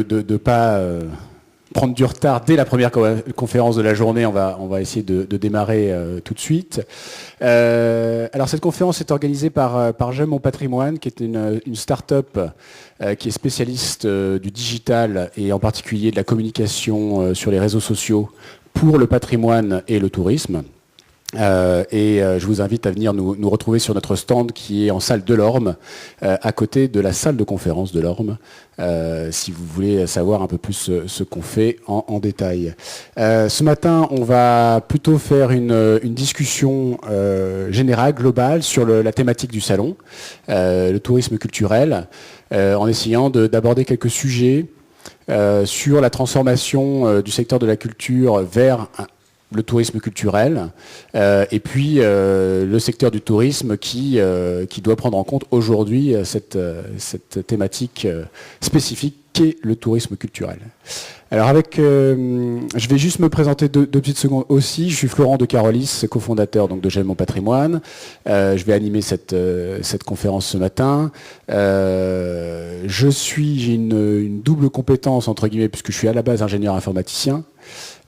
de ne pas prendre du retard dès la première conférence de la journée. On va essayer de démarrer tout de suite. Alors cette conférence est organisée par J'aime mon patrimoine, qui est une start-up qui est spécialiste du digital et en particulier de la communication sur les réseaux sociaux pour le patrimoine et le tourisme. Je vous invite à venir nous retrouver sur notre stand qui est en salle Delorme, à côté de la salle de conférence de Delorme, si vous voulez savoir un peu plus ce qu'on fait en détail. Ce matin, on va plutôt faire une discussion générale, globale, sur la thématique du salon, le tourisme culturel, en essayant d'aborder quelques sujets sur la transformation du secteur de la culture vers le tourisme culturel, et puis le secteur du tourisme qui doit prendre en compte aujourd'hui cette thématique spécifique qu'est le tourisme culturel. Alors je vais juste me présenter deux petites secondes aussi. Je suis Florent de Carolis, cofondateur donc de J'aime mon patrimoine. Je vais animer cette conférence ce matin. J'ai une double compétence entre guillemets puisque je suis à la base ingénieur informaticien.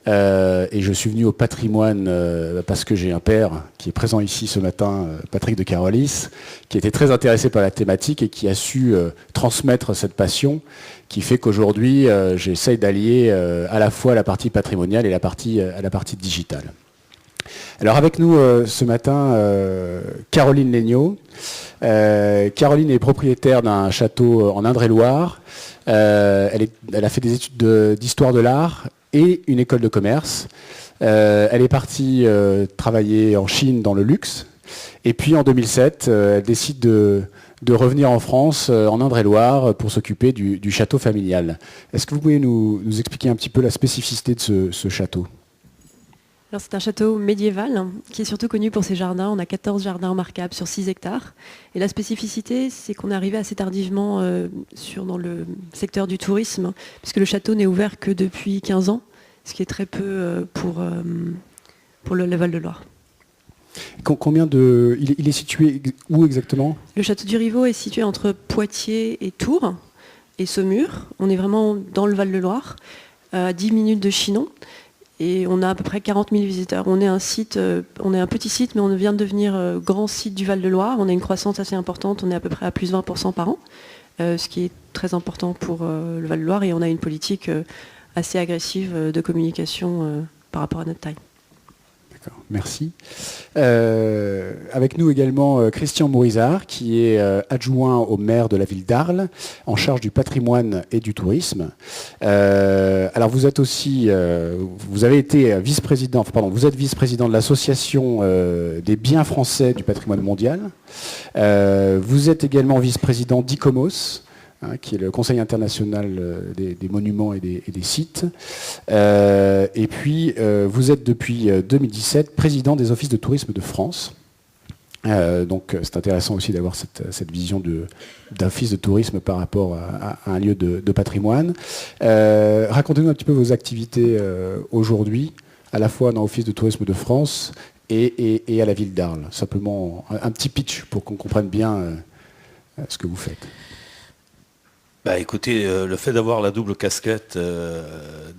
Et je suis venu au patrimoine parce que j'ai un père qui est présent ici ce matin, Patrick de Carolis, qui était très intéressé par la thématique et qui a su transmettre cette passion, qui fait qu'aujourd'hui j'essaye d'allier à la fois la partie patrimoniale et la partie digitale. Alors avec nous ce matin, Caroline Legnaud. Caroline est propriétaire d'un château en Indre-et-Loire. Elle a fait des études d'histoire de l'art et une école de commerce. Elle est partie travailler en Chine dans le luxe. Et puis en 2007, elle décide de revenir en France, en Indre-et-Loire, pour s'occuper du château familial. Est-ce que vous pouvez nous expliquer un petit peu la spécificité de ce château ? Alors, c'est un château médiéval qui est surtout connu pour ses jardins. On a 14 jardins remarquables sur 6 hectares. Et la spécificité, c'est qu'on est arrivé assez tardivement dans le secteur du tourisme, puisque le château n'est ouvert que depuis 15 ans, ce qui est très peu pour le Val-de-Loire. Il est situé où exactement ? Le château du Rivaux est situé entre Poitiers et Tours et Saumur. On est vraiment dans le Val-de-Loire, à 10 minutes de Chinon. Et on a à peu près 40 000 visiteurs. On est un petit site, mais on vient de devenir grand site du Val-de-Loire. On a une croissance assez importante, on est à peu près à plus 20% par an, ce qui est très important pour le Val-de-Loire. Et on a une politique assez agressive de communication par rapport à notre taille. D'accord, merci. Avec nous également Christian Mourizard, qui est adjoint au maire de la ville d'Arles, en charge du patrimoine et du tourisme. Alors vous êtes aussi, vous avez été vice-président, vous êtes vice-président de l'association des biens français du patrimoine mondial. Vous êtes également vice-président d'ICOMOS, qui est le Conseil international des monuments et des sites. Et puis, vous êtes depuis 2017 président des offices de tourisme de France. Donc, c'est intéressant aussi d'avoir cette vision d'office de tourisme par rapport à un lieu de patrimoine. Racontez-nous un petit peu vos activités aujourd'hui, à la fois dans l'office de tourisme de France et à la ville d'Arles. Simplement, un petit pitch pour qu'on comprenne bien ce que vous faites. Écoutez, le fait d'avoir la double casquette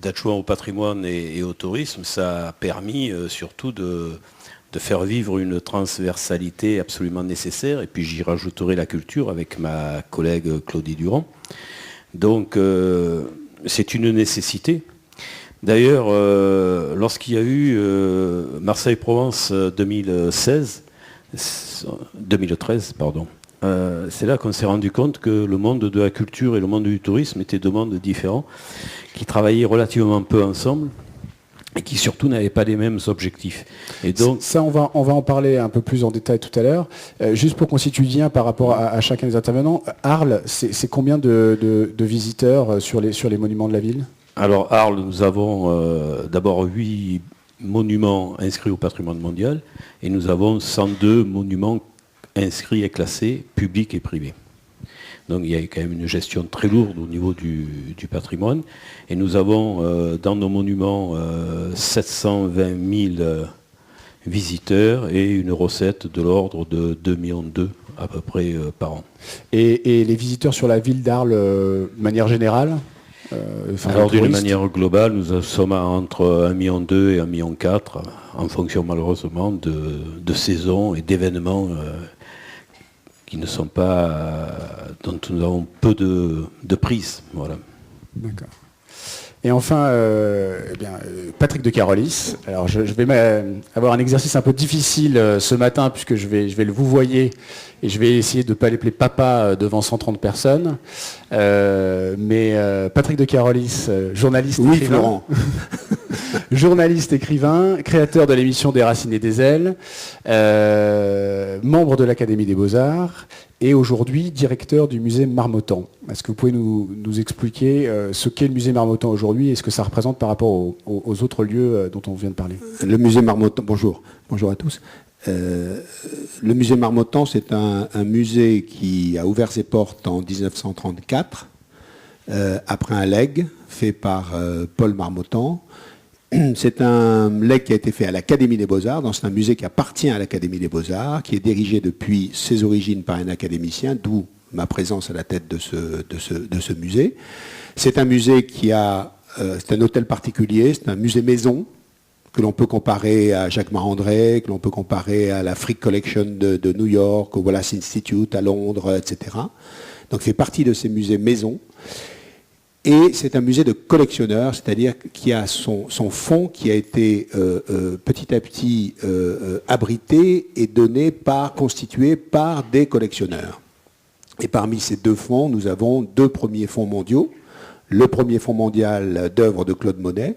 d'adjoint au patrimoine et au tourisme, ça a permis surtout de faire vivre une transversalité absolument nécessaire. Et puis j'y rajouterai la culture avec ma collègue Claudie Durand. Donc c'est une nécessité. D'ailleurs, lorsqu'il y a eu Marseille-Provence 2013, c'est là qu'on s'est rendu compte que le monde de la culture et le monde du tourisme étaient deux mondes différents, qui travaillaient relativement peu ensemble et qui surtout n'avaient pas les mêmes objectifs. Et donc, ça, on va en parler un peu plus en détail tout à l'heure. Juste pour qu'on situe bien par rapport à chacun des intervenants, Arles, c'est combien de visiteurs sur les monuments de la ville ? Alors Arles, nous avons d'abord 8 monuments inscrits au patrimoine mondial et nous avons 102 monuments inscrits et classés, publics et privés. Donc il y a quand même une gestion très lourde au niveau du patrimoine. Et nous avons dans nos monuments 720 000 visiteurs et une recette de l'ordre de 2,2 millions à peu près par an. Et les visiteurs sur la ville d'Arles, de manière générale ? Alors d'une manière globale, nous sommes entre 1,2 million et 1,4 million, en fonction malheureusement de saisons et d'événements qui ne sont pas, dont nous avons peu de prise. Voilà. D'accord. Et enfin, Patrick de Carolis. Alors, je vais avoir un exercice un peu difficile ce matin, puisque je vais le vouvoyer, et je vais essayer de ne pas l'appeler papa devant 130 personnes. Mais Patrick de Carolis, journaliste, oui, écrivain. Florent. Journaliste, écrivain, créateur de l'émission Des Racines et des Ailes, membre de l'Académie des Beaux-Arts, et aujourd'hui directeur du musée Marmottan. Est-ce que vous pouvez nous expliquer ce qu'est le musée Marmottan aujourd'hui et ce que ça représente par rapport aux autres lieux dont on vient de parler? Le musée Marmottan, bonjour à tous. Le musée Marmottan, c'est un musée qui a ouvert ses portes en 1934, après un legs fait par Paul Marmottan. C'est un legs qui a été fait à l'Académie des Beaux-Arts, donc c'est un musée qui appartient à l'Académie des Beaux-Arts, qui est dirigé depuis ses origines par un académicien, d'où ma présence à la tête de ce musée. C'est un musée qui c'est un hôtel particulier, c'est un musée maison, que l'on peut comparer à Jacques Marandré, que l'on peut comparer à la Frick Collection de New York, au Wallace Institute à Londres, etc. Donc il fait partie de ces musées maison. Et c'est un musée de collectionneurs, c'est-à-dire qui a son fonds qui a été petit à petit abrité et constitué par des collectionneurs. Et parmi ces deux fonds, nous avons deux premiers fonds mondiaux. Le premier fonds mondial d'œuvres de Claude Monet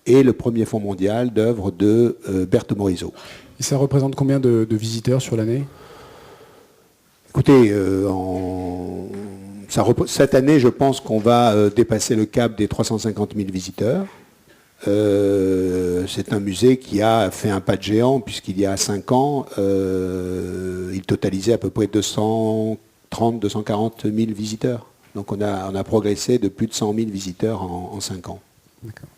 et le premier fonds mondial d'œuvres de Berthe Morisot. Et ça représente combien de visiteurs sur l'année? Écoutez, cette année, je pense qu'on va dépasser le cap des 350 000 visiteurs. C'est un musée qui a fait un pas de géant, puisqu'il y a 5 ans, il totalisait à peu près 230 240 000 visiteurs. Donc on a progressé de plus de 100 000 visiteurs en 5 ans. D'accord.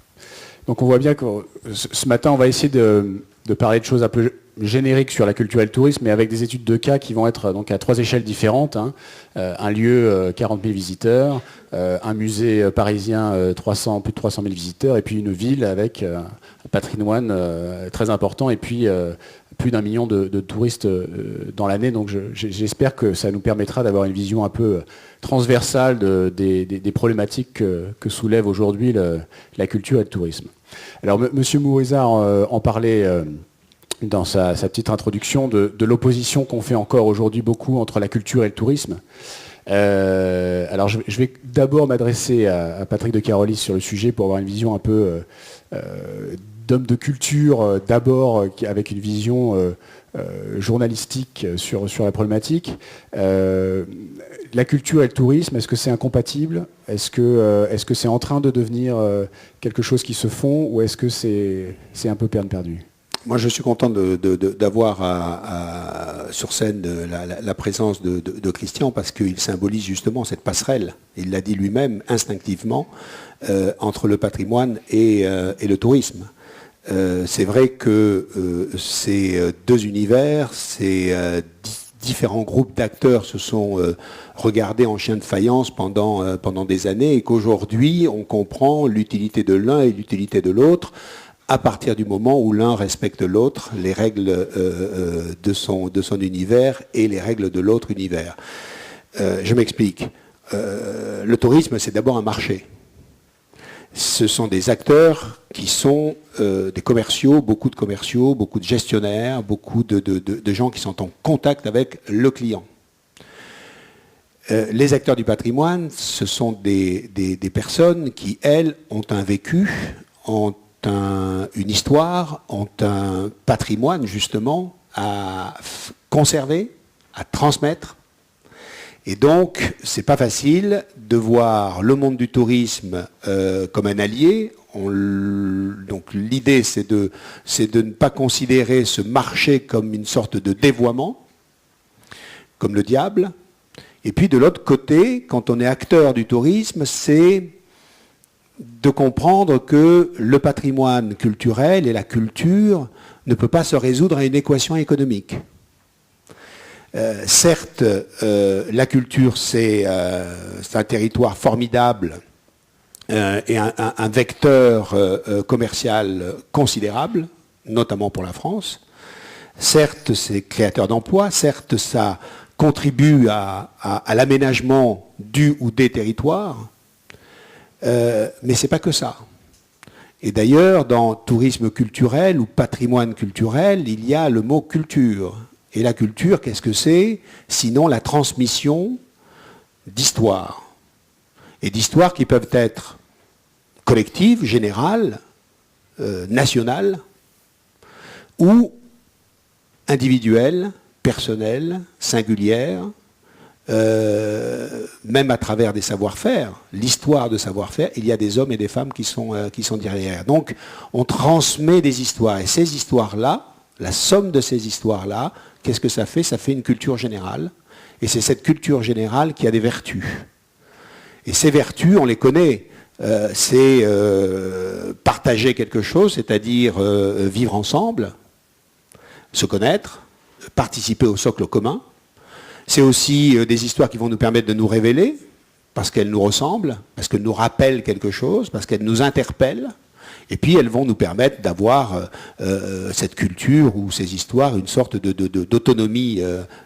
Donc on voit bien que ce matin, on va essayer de parler de choses un peu génériques sur la culture et le tourisme, mais avec des études de cas qui vont être donc à 3 échelles différentes. Hein. Un lieu, 40 000 visiteurs, un musée parisien, plus de 300 000 visiteurs, et puis une ville avec un patrimoine très important, et puis plus d'1 million de touristes dans l'année. Donc j'espère que ça nous permettra d'avoir une vision un peu transversale des problématiques que soulève aujourd'hui la culture et le tourisme. Alors Monsieur Mourizard en parlait dans sa petite introduction de l'opposition qu'on fait encore aujourd'hui beaucoup entre la culture et le tourisme. Alors je vais d'abord m'adresser à Patrick de Carolis sur le sujet pour avoir une vision un peu d'homme de culture, d'abord avec une vision journalistique sur la problématique. La culture et le tourisme, est-ce que c'est incompatible? Est-ce que c'est en train de devenir quelque chose qui se fond, ou est-ce que c'est un peu peine perdue? Moi, je suis content d'avoir sur scène la présence de Christian, parce qu'il symbolise justement cette passerelle, il l'a dit lui-même, instinctivement, entre le patrimoine et le tourisme. C'est vrai que ces deux univers, ces différents groupes d'acteurs se sont regardés en chien de faïence pendant des années, et qu'aujourd'hui, on comprend l'utilité de l'un et l'utilité de l'autre, à partir du moment où l'un respecte l'autre, les règles de son univers et les règles de l'autre univers. Je m'explique. Le tourisme, c'est d'abord un marché. Ce sont des acteurs qui sont des commerciaux, beaucoup de gestionnaires, beaucoup de gens qui sont en contact avec le client. Les acteurs du patrimoine, ce sont des personnes qui, elles, ont un vécu, ont une histoire, ont un patrimoine justement à conserver, à transmettre. Et donc, c'est pas facile de voir le monde du tourisme comme un allié. Donc l'idée, c'est de ne pas considérer ce marché comme une sorte de dévoiement, comme le diable. Et puis de l'autre côté, quand on est acteur du tourisme, c'est de comprendre que le patrimoine culturel et la culture ne peut pas se résoudre à une équation économique. Certes, la culture, c'est un territoire formidable et un vecteur commercial considérable, notamment pour la France. Certes, c'est créateur d'emplois, certes, ça contribue à l'aménagement du ou des territoires, mais ce n'est pas que ça. Et d'ailleurs, dans tourisme culturel ou patrimoine culturel, il y a le mot culture. Et la culture, qu'est-ce que c'est? Sinon la transmission d'histoires. Et d'histoires qui peuvent être collectives, générales, nationales, ou individuelles, personnelles, singulières, même à travers des savoir-faire, l'histoire de savoir-faire, il y a des hommes et des femmes qui sont derrière. Donc, on transmet des histoires. Et ces histoires-là, la somme de ces histoires-là, qu'est-ce que ça fait? Ça fait une culture générale. Et c'est cette culture générale qui a des vertus. Et ces vertus, on les connaît. C'est partager quelque chose, c'est-à-dire vivre ensemble, se connaître, participer au socle commun. C'est aussi des histoires qui vont nous permettre de nous révéler, parce qu'elles nous ressemblent, parce qu'elles nous rappellent quelque chose, parce qu'elles nous interpellent. Et puis elles vont nous permettre d'avoir cette culture ou ces histoires, une sorte d'autonomie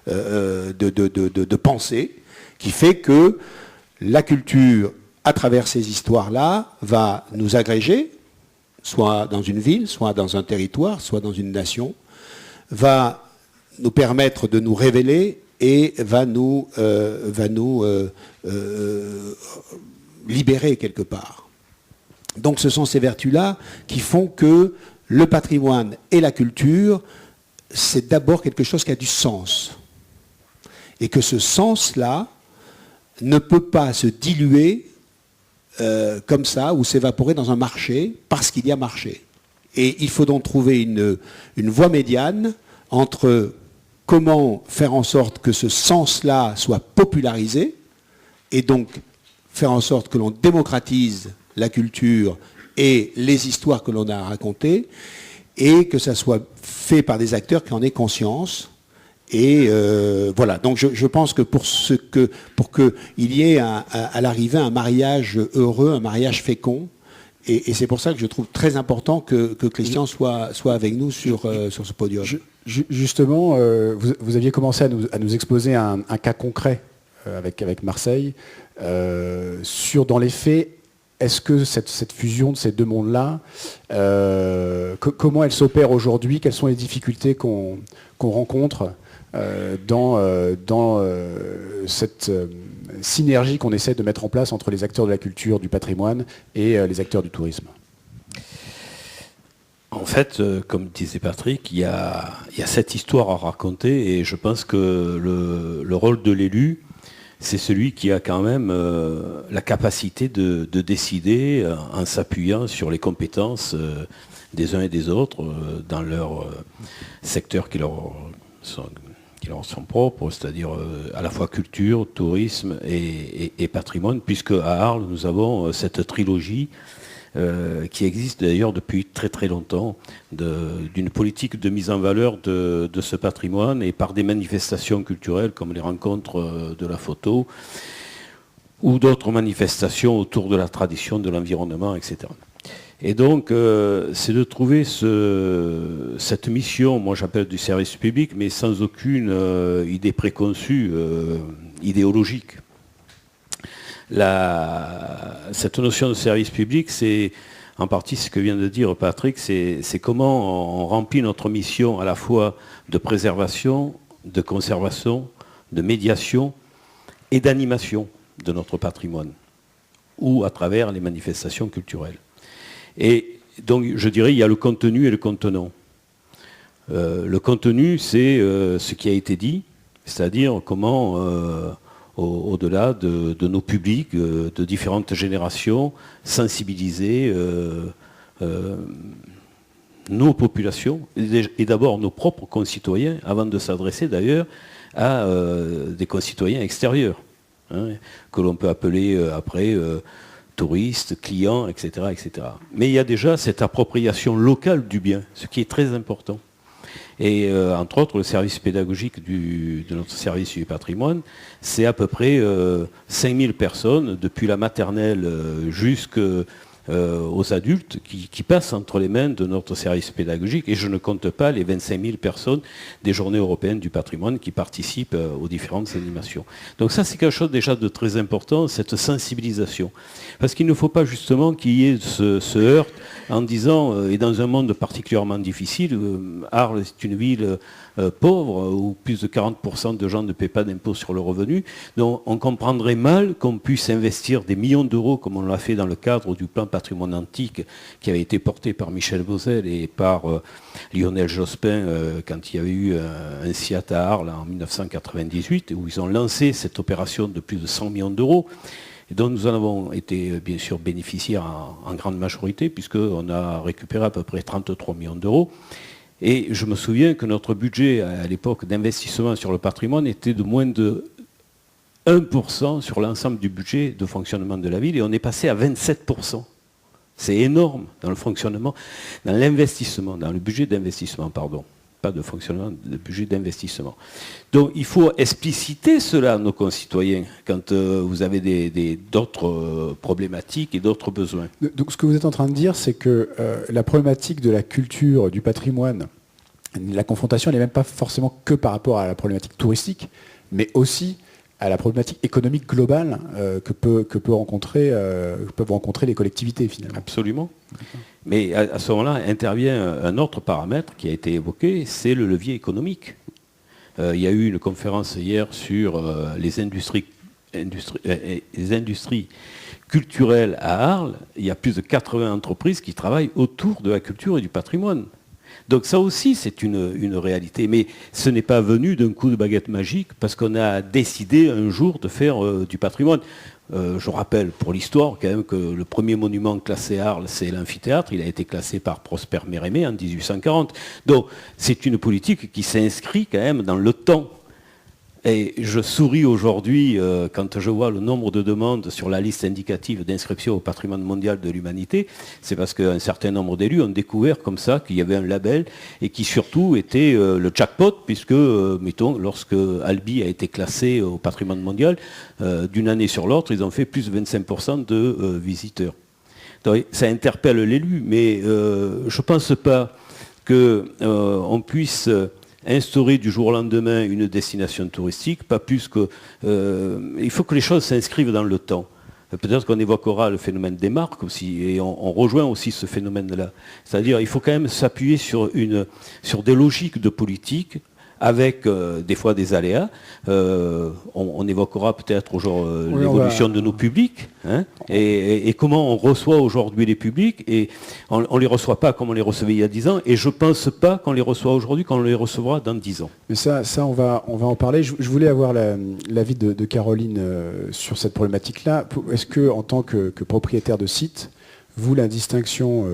de pensée, qui fait que la culture, à travers ces histoires-là, va nous agréger, soit dans une ville, soit dans un territoire, soit dans une nation, va nous permettre de nous révéler et va nous libérer quelque part. Donc ce sont ces vertus-là qui font que le patrimoine et la culture, c'est d'abord quelque chose qui a du sens. Et que ce sens-là ne peut pas se diluer comme ça, ou s'évaporer dans un marché, parce qu'il y a marché. Et il faut donc trouver une voie médiane entre comment faire en sorte que ce sens-là soit popularisé, et donc faire en sorte que l'on démocratise la culture et les histoires que l'on a à raconter, et que ça soit fait par des acteurs qui en aient conscience. Et voilà, donc je pense que pour qu'il y ait à l'arrivée un mariage heureux, un mariage fécond, et c'est pour ça que je trouve très important que Christian soit avec nous sur ce podium. Justement, vous aviez commencé à nous exposer un cas concret avec Marseille. Dans les faits, est-ce que cette fusion de ces deux mondes-là, comment elle s'opère aujourd'hui? Quelles sont les difficultés qu'on rencontre dans cette synergie qu'on essaie de mettre en place entre les acteurs de la culture, du patrimoine et les acteurs du tourisme? En fait, comme disait Patrick, il y a cette histoire à raconter, et je pense que le rôle de l'élu, c'est celui qui a quand même la capacité de décider en s'appuyant sur les compétences des uns et des autres dans leur secteur qui leur sont propres, c'est-à-dire à la fois culture, tourisme et patrimoine, puisque à Arles, nous avons cette trilogie qui existe d'ailleurs depuis très très longtemps, d'une politique de mise en valeur de ce patrimoine, et par des manifestations culturelles comme les rencontres de la photo, ou d'autres manifestations autour de la tradition, de l'environnement, etc. Et donc, c'est de trouver cette mission, moi j'appelle du service public, mais sans aucune idée préconçue, idéologique. Cette notion de service public, c'est en partie ce que vient de dire Patrick, c'est comment on remplit notre mission à la fois de préservation, de conservation, de médiation et d'animation de notre patrimoine, ou à travers les manifestations culturelles. Et donc, je dirais, il y a le contenu et le contenant. Le contenu, c'est ce qui a été dit, c'est-à-dire comment, au-delà de nos publics, de différentes générations, sensibiliser nos populations, et d'abord nos propres concitoyens, avant de s'adresser d'ailleurs à des concitoyens extérieurs, hein, que l'on peut appeler après touristes, clients, etc., etc. Mais il y a déjà cette appropriation locale du bien, ce qui est très important. Et entre autres, le service pédagogique de notre service du patrimoine, c'est à peu près 5000 personnes, depuis la maternelle jusqu'aux adultes, qui passent entre les mains de notre service pédagogique. Et je ne compte pas les 25 000 personnes des Journées européennes du patrimoine qui participent aux différentes animations. Donc ça, c'est quelque chose déjà de très important, cette sensibilisation. Parce qu'il ne faut pas justement qu'il y ait ce heurt en disant, et dans un monde particulièrement difficile, Arles est une ville pauvre, où plus de 40% de gens ne paient pas d'impôts sur le revenu. Donc on comprendrait mal qu'on puisse investir des millions d'euros, comme on l'a fait dans le cadre du plan patrimoine antique, qui avait été porté par Michel Bauzel et par Lionel Jospin, quand il y avait eu un SIAT à Arles en 1998, où ils ont lancé cette opération de plus de 100 millions d'euros, et dont nous en avons été bien sûr bénéficiaires en grande majorité, puisqu'on a récupéré à peu près 33 millions d'euros. Et je me souviens que notre budget à l'époque d'investissement sur le patrimoine était de moins de 1% sur l'ensemble du budget de fonctionnement de la ville, et on est passé à 27%. C'est énorme dans le fonctionnement, dans l'investissement, dans le budget d'investissement, pardon. Pas de fonctionnement, de budget d'investissement. Donc il faut expliciter cela à nos concitoyens quand vous avez d'autres problématiques et d'autres besoins. Donc ce que vous êtes en train de dire, c'est que la problématique de la culture, du patrimoine, la confrontation n'est même pas forcément que par rapport à la problématique touristique, mais aussi à la problématique économique globale que peuvent rencontrer les collectivités finalement. Absolument. Mais à ce moment-là intervient un autre paramètre qui a été évoqué, c'est le levier économique. Il y a eu une conférence hier sur les industries culturelles à Arles. Il y a plus de 80 entreprises qui travaillent autour de la culture et du patrimoine. Donc ça aussi, c'est une réalité. Mais ce n'est pas venu d'un coup de baguette magique parce qu'on a décidé un jour de faire du patrimoine. Je rappelle pour l'histoire quand même que le premier monument classé à Arles, c'est l'amphithéâtre. Il a été classé par Prosper Mérimée en 1840. Donc c'est une politique qui s'inscrit quand même dans le temps. Et je souris aujourd'hui quand je vois le nombre de demandes sur la liste indicative d'inscription au patrimoine mondial de l'humanité. C'est parce qu'un certain nombre d'élus ont découvert comme ça qu'il y avait un label et qui surtout était le jackpot, puisque, mettons, lorsque Albi a été classé au patrimoine mondial, d'une année sur l'autre, ils ont fait plus de 25% de visiteurs. Donc, ça interpelle l'élu, mais je ne pense pas qu'on puisse instaurer du jour au lendemain une destination touristique, pas plus que... il faut que les choses s'inscrivent dans le temps. Peut-être qu'on évoquera le phénomène des marques aussi, et on rejoint aussi ce phénomène-là. C'est-à-dire qu'il faut quand même s'appuyer sur des logiques de politique, avec des fois des aléas. On évoquera peut-être aujourd'hui l'évolution de nos publics, hein, et comment on reçoit aujourd'hui les publics, et on ne les reçoit pas comme on les recevait il y a 10 ans, et je ne pense pas qu'on les reçoit aujourd'hui, qu'on les recevra dans 10 ans. Mais ça on va en parler. Je voulais avoir l'avis de Caroline sur cette problématique-là. Est-ce que, en tant que propriétaire de site, vous, la distinction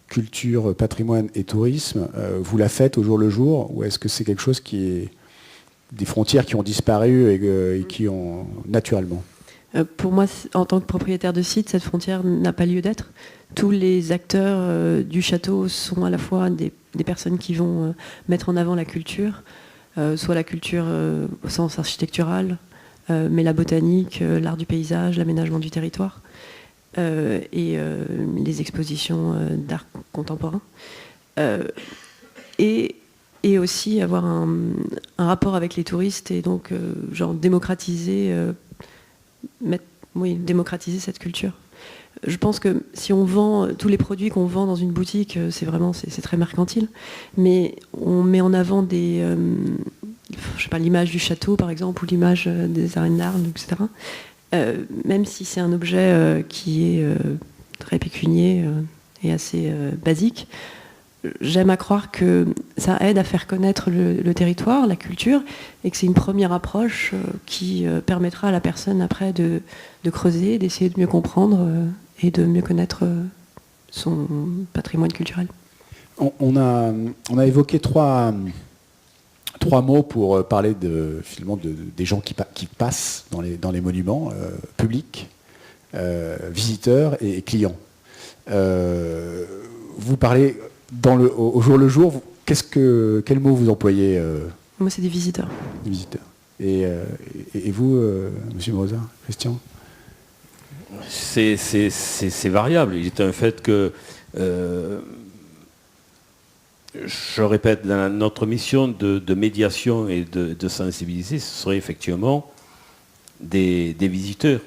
culture, patrimoine et tourisme, vous la faites au jour le jour, ou est-ce que c'est quelque chose qui est des frontières qui ont disparu et qui ont naturellement? Pour moi, en tant que propriétaire de site, cette frontière n'a pas lieu d'être. Tous les acteurs du château sont à la fois des personnes qui vont mettre en avant la culture, soit la culture au sens architectural, mais la botanique, l'art du paysage, l'aménagement du territoire. Et les expositions d'art contemporain, et aussi avoir un rapport avec les touristes, et donc genre démocratiser cette culture. Je pense que si on vend tous les produits qu'on vend dans une boutique, c'est très mercantile, mais on met en avant l'image du château par exemple, ou l'image des arènes d'Arles, etc. Même si c'est un objet qui est très pécunier et assez basique, j'aime à croire que ça aide à faire connaître le territoire, la culture, et que c'est une première approche qui permettra à la personne après de creuser, d'essayer de mieux comprendre et de mieux connaître son patrimoine culturel. On a évoqué trois mots pour parler finalement des gens qui passent dans les monuments publics, visiteurs et clients. Vous parlez au jour le jour, quel mot vous employez Moi, c'est des visiteurs. Des visiteurs. Et vous, Monsieur Moza, Christian? C'est variable. Il est un fait que, je répète, dans notre mission de médiation et de sensibiliser, ce serait effectivement des visiteurs.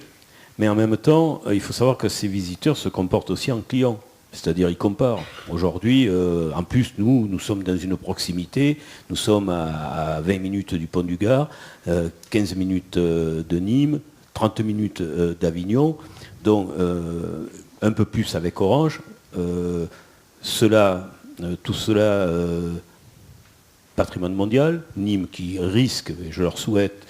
Mais en même temps, il faut savoir que ces visiteurs se comportent aussi en clients. C'est-à-dire, ils comparent. Aujourd'hui, en plus, nous sommes dans une proximité. Nous sommes à 20 minutes du Pont du Gard, 15 minutes de Nîmes, 30 minutes d'Avignon, donc un peu plus avec Orange. Tout cela, patrimoine mondial. Nîmes qui risque, et je leur souhaite,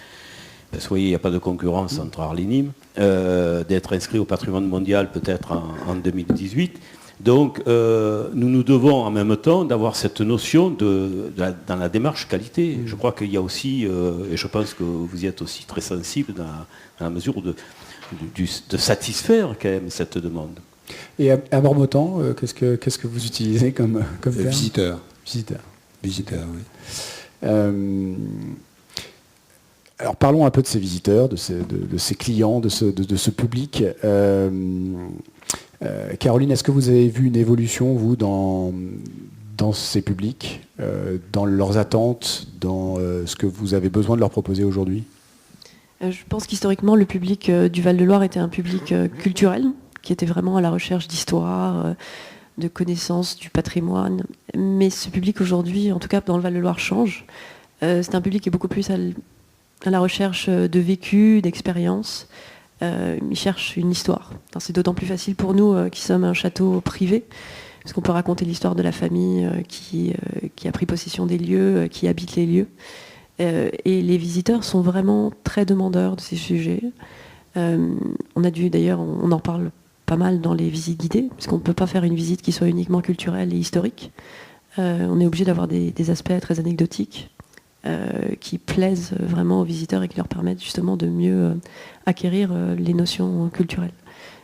parce que vous voyez, il n'y a pas de concurrence entre Arles et Nîmes, d'être inscrit au patrimoine mondial peut-être en 2018. Donc nous devons en même temps d'avoir cette notion dans la démarche qualité. Je crois qu'il y a aussi, et je pense que vous y êtes aussi très sensible dans la mesure de satisfaire quand même cette demande. Et à Marmottan, qu'est-ce que vous utilisez comme terme? Visiteur. Visiteur. Visiteur, oui. Alors parlons un peu de ces visiteurs, de ces clients, de ce public. Caroline, est-ce que vous avez vu une évolution, vous, dans ces publics, dans leurs attentes, dans ce que vous avez besoin de leur proposer aujourd'hui? Je pense qu'historiquement, le public du Val-de-Loire était un public culturel, qui était vraiment à la recherche d'histoire, de connaissances du patrimoine. Mais ce public aujourd'hui, en tout cas dans le Val-de-Loire, change. C'est un public qui est beaucoup plus à la recherche de vécu, d'expérience. Ils cherchent une histoire. C'est d'autant plus facile pour nous qui sommes un château privé, parce qu'on peut raconter l'histoire de la famille qui a pris possession des lieux, qui habite les lieux. Et les visiteurs sont vraiment très demandeurs de ces sujets. On a dû, d'ailleurs, on en parle pas mal dans les visites guidées, parce qu'on ne peut pas faire une visite qui soit uniquement culturelle et historique. On est obligé d'avoir des aspects très anecdotiques qui plaisent vraiment aux visiteurs et qui leur permettent justement de mieux acquérir les notions culturelles.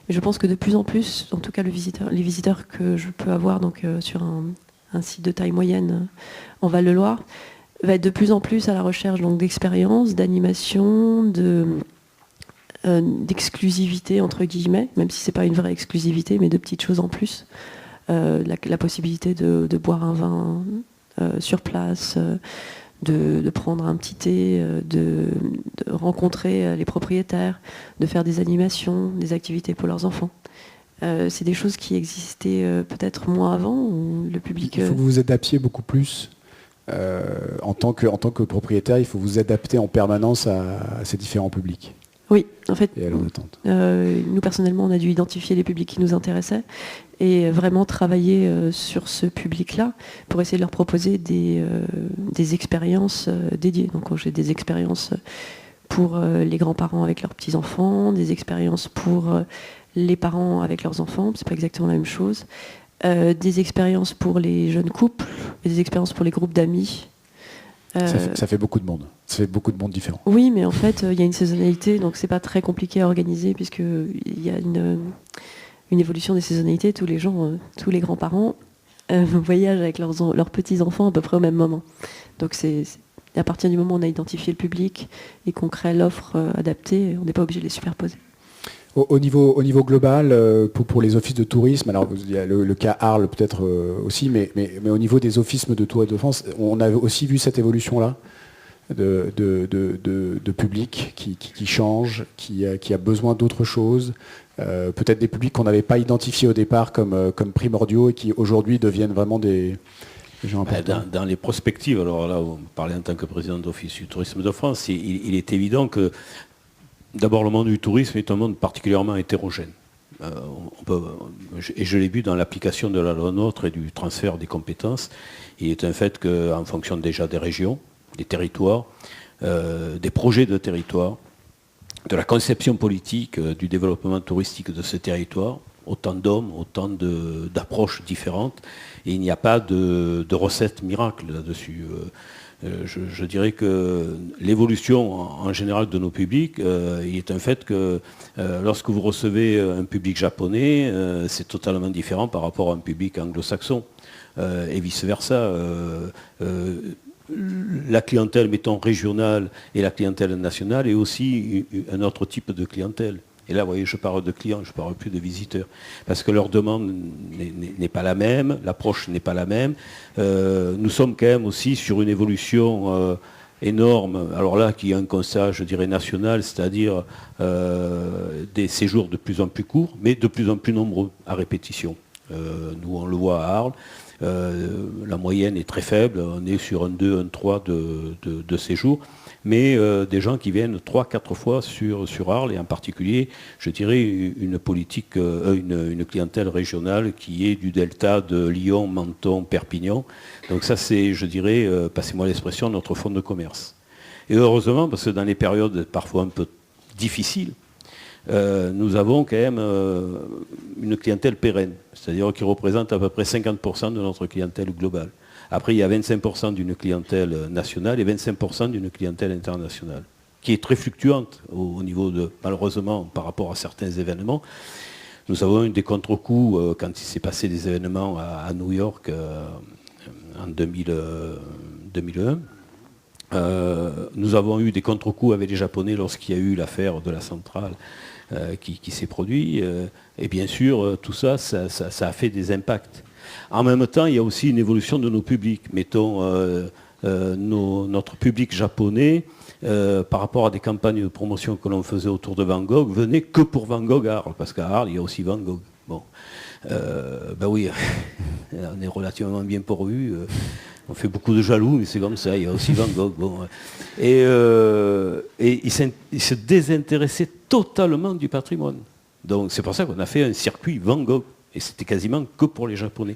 Et je pense que de plus en plus, en tout cas les visiteurs que je peux avoir donc, sur un site de taille moyenne en Val-de-Loire, va être de plus en plus à la recherche donc, d'expériences, d'animation, d'exclusivité entre guillemets, même si c'est pas une vraie exclusivité, mais de petites choses en plus. La possibilité de boire un vin sur place, de prendre un petit thé, de rencontrer les propriétaires, de faire des animations, des activités pour leurs enfants. C'est des choses qui existaient peut-être moins avant, où le public... Il faut que vous vous adaptiez beaucoup plus. En tant que propriétaire, il faut vous adapter en permanence à ces différents publics. Oui, en fait, et à leur attente. Nous personnellement, on a dû identifier les publics qui nous intéressaient et vraiment travailler sur ce public-là pour essayer de leur proposer des expériences dédiées. Donc j'ai des expériences pour les grands-parents avec leurs petits-enfants, des expériences pour les parents avec leurs enfants, c'est pas exactement la même chose, des expériences pour les jeunes couples et des expériences pour les groupes d'amis. Ça fait beaucoup de monde. Ça fait beaucoup de monde différent. Oui, mais en fait, il y a une saisonnalité, donc c'est pas très compliqué à organiser puisqu'il y a une évolution des saisonnalités. Tous les gens, tous les grands-parents voyagent avec leurs petits-enfants à peu près au même moment. Donc c'est à partir du moment où on a identifié le public et qu'on crée l'offre adaptée, on n'est pas obligé de les superposer. Au niveau global, pour les offices de tourisme, alors il y a le cas Arles peut-être aussi, mais au niveau des offices de Tour et de France, on a aussi vu cette évolution-là de public qui change, qui a besoin d'autre chose, peut-être des publics qu'on n'avait pas identifiés au départ comme primordiaux et qui aujourd'hui deviennent vraiment des gens importants. Dans les prospectives, alors là, on parlait en tant que président d'Office du Tourisme de France, il est évident que d'abord, le monde du tourisme est un monde particulièrement hétérogène. Et je l'ai vu dans l'application de la loi NOTRe et du transfert des compétences. Il est un fait qu'en fonction déjà des régions, des territoires, des projets de territoire, de la conception politique du développement touristique de ce territoire, autant d'hommes, autant d'approches différentes. Et il n'y a pas de recette miracle là-dessus. je dirais que l'évolution en général de nos publics, il est un fait que lorsque vous recevez un public japonais, c'est totalement différent par rapport à un public anglo-saxon. Et vice-versa. La clientèle, mettons, régionale et la clientèle nationale est aussi un autre type de clientèle. Et là, vous voyez, je parle de clients, je ne parle plus de visiteurs. Parce que leur demande n'est pas la même, l'approche n'est pas la même. Nous sommes quand même aussi sur une évolution énorme. Alors là, qui est un constat, je dirais, national, c'est-à-dire des séjours de plus en plus courts, mais de plus en plus nombreux, à répétition. Nous, on le voit à Arles. La moyenne est très faible, on est sur un 2, un 3 de séjours, mais des gens qui viennent 3-4 fois sur Arles, et en particulier, je dirais, une clientèle régionale qui est du delta de Lyon, Menton, Perpignan. Donc ça, c'est, je dirais, passez-moi l'expression, notre fonds de commerce. Et heureusement, parce que dans les périodes parfois un peu difficiles, nous avons quand même une clientèle pérenne, c'est-à-dire qui représente à peu près 50% de notre clientèle globale. Après, il y a 25% d'une clientèle nationale et 25% d'une clientèle internationale, qui est très fluctuante au niveau de, malheureusement, par rapport à certains événements. Nous avons eu des contre-coups quand il s'est passé des événements à New York en 2001. Nous avons eu des contre-coups avec les Japonais lorsqu'il y a eu l'affaire de la centrale qui s'est produite. Et bien sûr, tout ça a fait des impacts. En même temps, il y a aussi une évolution de nos publics. Mettons, notre public japonais, par rapport à des campagnes de promotion que l'on faisait autour de Van Gogh, venait que pour Van Gogh à Arles, parce qu'à Arles, il y a aussi Van Gogh. Bon. Ben oui, on est relativement bien pourvus. On fait beaucoup de jaloux, mais c'est comme ça, il y a aussi Van Gogh. Bon. Et il se désintéressait totalement du patrimoine. Donc c'est pour ça qu'on a fait un circuit Van Gogh. Et c'était quasiment que pour les Japonais.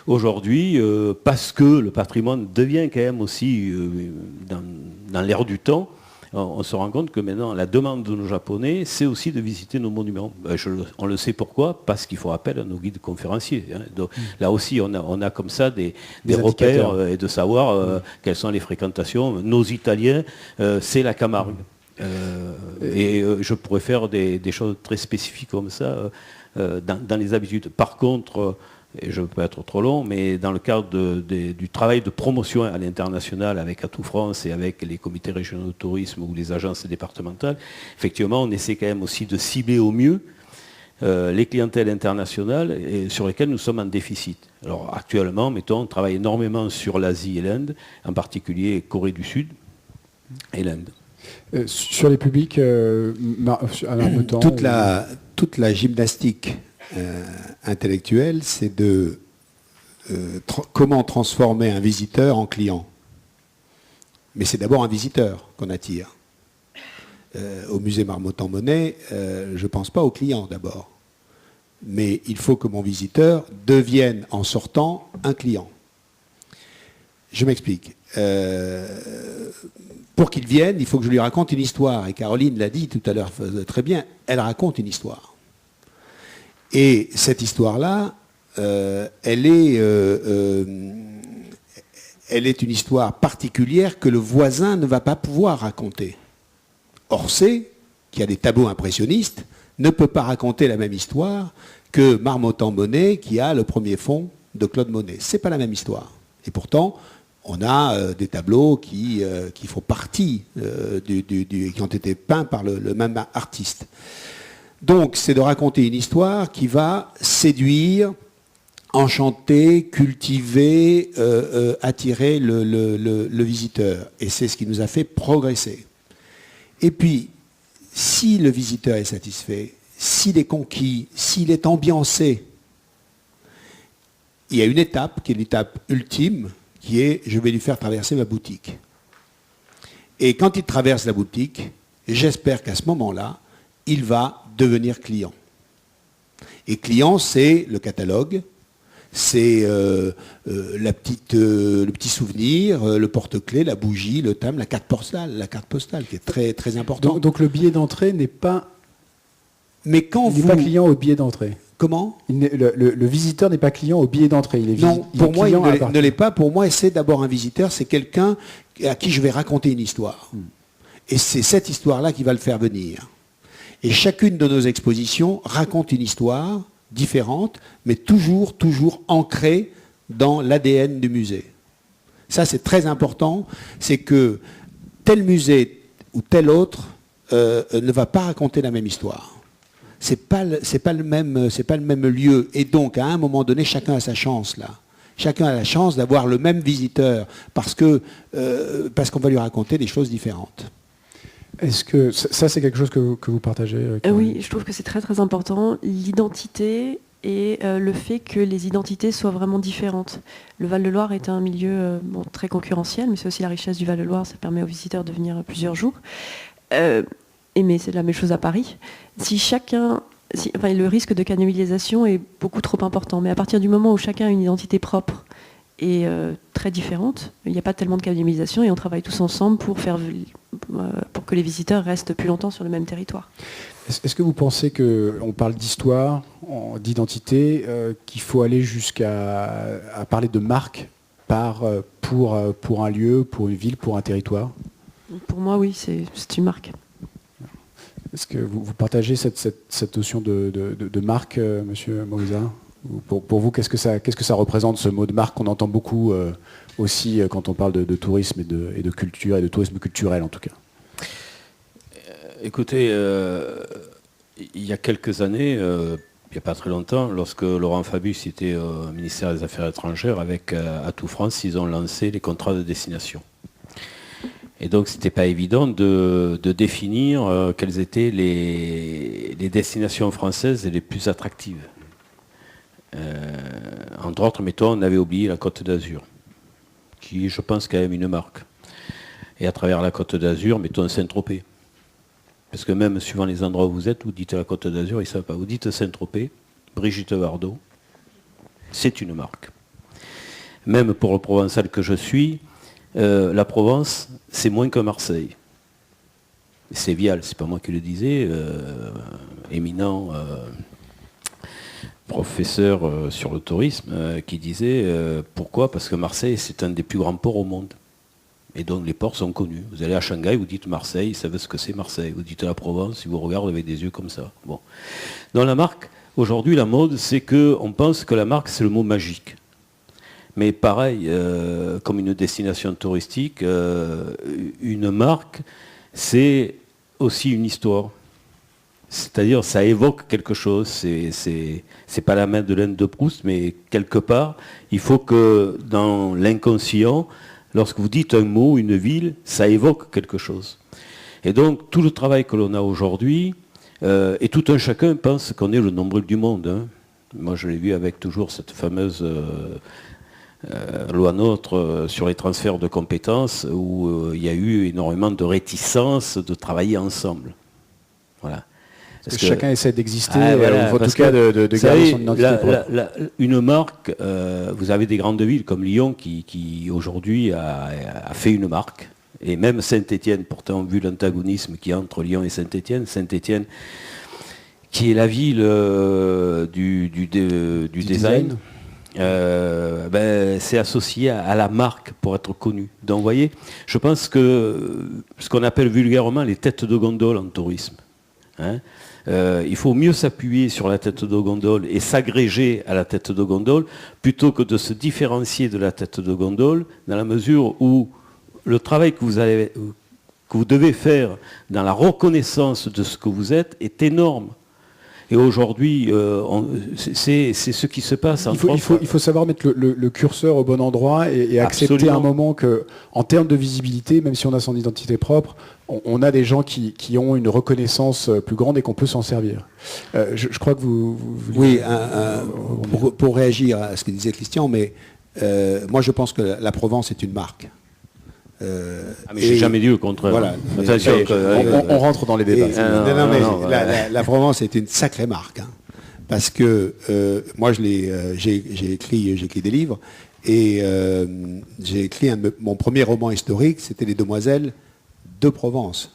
Aujourd'hui, parce que le patrimoine devient quand même aussi, dans l'air du temps, on se rend compte que maintenant, la demande de nos Japonais, c'est aussi de visiter nos monuments. On le sait pourquoi, parce qu'il faut appel à nos guides conférenciers. Hein. Donc, là aussi, on a comme ça des repères et de savoir quelles sont les fréquentations. Nos Italiens, c'est la Camargue. Et je pourrais faire des choses très spécifiques comme ça dans les habitudes. Par contre, et je ne veux pas être trop long, mais dans le cadre du travail de promotion à l'international avec Atout France et avec les comités régionaux de tourisme ou les agences départementales, effectivement, on essaie quand même aussi de cibler au mieux les clientèles internationales sur lesquelles nous sommes en déficit. Alors actuellement, mettons, on travaille énormément sur l'Asie et l'Inde, en particulier Corée du Sud et l'Inde. Sur les publics, toute la gymnastique intellectuelle, c'est de comment transformer un visiteur en client. Mais c'est d'abord un visiteur qu'on attire. Au musée Marmottan-Monet, je ne pense pas au client d'abord. Mais il faut que mon visiteur devienne, en sortant, un client. Je m'explique. Pour qu'il vienne, il faut que je lui raconte une histoire. Et Caroline l'a dit tout à l'heure très bien, elle raconte une histoire. Et cette histoire-là, elle est une histoire particulière que le voisin ne va pas pouvoir raconter. Orsay, qui a des tableaux impressionnistes, ne peut pas raconter la même histoire que Marmottan-Monet, qui a le premier fond de Claude Monet. Ce n'est pas la même histoire. Et pourtant, on a des tableaux qui font partie, qui ont été peints par le même artiste. Donc, c'est de raconter une histoire qui va séduire, enchanter, cultiver, attirer le visiteur. Et c'est ce qui nous a fait progresser. Et puis, si le visiteur est satisfait, s'il est conquis, s'il est ambiancé, il y a une étape qui est l'étape ultime, qui est « je vais lui faire traverser ma boutique ». Et quand il traverse la boutique, j'espère qu'à ce moment-là, il va devenir client. Et client, c'est le catalogue, c'est le petit souvenir, le porte-clés, la bougie, le timbre, la carte postale qui est très, très importante. Donc le billet d'entrée n'est pas Mais quand Il n'est vous... pas client au billet d'entrée. Comment ? Le visiteur n'est pas client au billet d'entrée. Non, pour moi, il client ne l'est pas. Pour moi, c'est d'abord un visiteur, c'est quelqu'un à qui je vais raconter une histoire. Et c'est cette histoire-là qui va le faire venir. Et chacune de nos expositions raconte une histoire différente, mais toujours ancrée dans l'ADN du musée. Ça, c'est très important. C'est que tel musée ou tel autre ne va pas raconter la même histoire. C'est pas le même lieu. Et donc, à un moment donné, chacun a sa chance, là. Chacun a la chance d'avoir le même visiteur parce qu'on va lui raconter des choses différentes. Est-ce que ça, c'est quelque chose que vous partagez Oui, je trouve que c'est très important. L'identité et le fait que les identités soient vraiment différentes. Le Val-de-Loire est un milieu très concurrentiel, mais c'est aussi la richesse du Val-de-Loire. Ça permet aux visiteurs de venir plusieurs jours. Mais c'est la même chose à Paris. Le risque de cannibalisation est beaucoup trop important. Mais à partir du moment où chacun a une identité propre et très différente, il n'y a pas tellement de cannibalisation et on travaille tous ensemble pour que les visiteurs restent plus longtemps sur le même territoire. Est-ce que vous pensez qu'on parle d'histoire, d'identité, qu'il faut aller jusqu'à parler de marque pour un lieu, pour une ville, pour un territoire ? Pour moi, oui, c'est une marque. Est-ce que vous partagez cette notion de marque, Monsieur Mauriza ? Pour vous, qu'est-ce que ça représente, ce mot de marque qu'on entend beaucoup aussi quand on parle de tourisme et de culture, et de tourisme culturel en tout cas ? Écoutez, il y a quelques années, il n'y a pas très longtemps, lorsque Laurent Fabius était au ministère des Affaires étrangères, avec Atout France, ils ont lancé les contrats de destination. Et donc, ce n'était pas évident de définir quelles étaient les destinations françaises les plus attractives. Entre autres, mettons, on avait oublié la Côte d'Azur, qui, je pense, quand même une marque. Et à travers la Côte d'Azur, mettons Saint-Tropez. Parce que même suivant les endroits où vous êtes, vous dites la Côte d'Azur, ils ne savent pas. Vous dites Saint-Tropez, Brigitte Bardot, c'est une marque. Même pour le provençal que je suis, la Provence, c'est moins que Marseille. C'est Vial, c'est pas moi qui le disais, éminent professeur sur le tourisme, qui disait pourquoi ? Parce que Marseille, c'est un des plus grands ports au monde. Et donc les ports sont connus. Vous allez à Shanghai, vous dites Marseille, ils savent ce que c'est Marseille. Vous dites la Provence, ils vous regardent avec des yeux comme ça. Bon. Dans la marque, aujourd'hui, la mode, c'est qu'on pense que la marque, c'est le mot magique. Mais pareil, comme une destination touristique, une marque, c'est aussi une histoire. C'est-à-dire, ça évoque quelque chose. C'est pas la Madeleine de Proust, mais quelque part, il faut que dans l'inconscient, lorsque vous dites un mot, une ville, ça évoque quelque chose. Et donc, tout le travail que l'on a aujourd'hui, et tout un chacun pense qu'on est le nombril du monde. Hein. Moi, je l'ai vu avec toujours cette fameuse loi NOTRe sur les transferts de compétences, où il y a eu énormément de réticence de travailler ensemble. Voilà. Parce que chacun essaie d'exister, voilà, en tout cas de garder son identité propre. Une marque, vous avez des grandes villes comme Lyon qui aujourd'hui a fait une marque, et même Saint-Étienne, pourtant vu l'antagonisme qu'il y a entre Lyon et Saint-Étienne, Saint-Étienne qui est la ville du design. C'est associé à la marque pour être connu. Donc vous voyez, je pense que ce qu'on appelle vulgairement les têtes de gondole en tourisme, hein, il faut mieux s'appuyer sur la tête de gondole et s'agréger à la tête de gondole plutôt que de se différencier de la tête de gondole, dans la mesure où le travail que vous devez faire dans la reconnaissance de ce que vous êtes est énorme. Et aujourd'hui, c'est ce qui se passe. Il faut savoir mettre le curseur au bon endroit et accepter Absolument. un moment qu'en termes de visibilité, même si on a son identité propre, on a des gens qui ont une reconnaissance plus grande et qu'on peut s'en servir. Je crois que vous oui, pour réagir à ce que disait Christian, mais moi je pense que la Provence est une marque. Mais j'ai jamais dit le contraire. Voilà. Attention, on rentre dans les débats. La Provence est une sacrée marque, hein, parce que moi j'ai écrit des livres et j'ai écrit mon premier roman historique, c'était Les Demoiselles de Provence.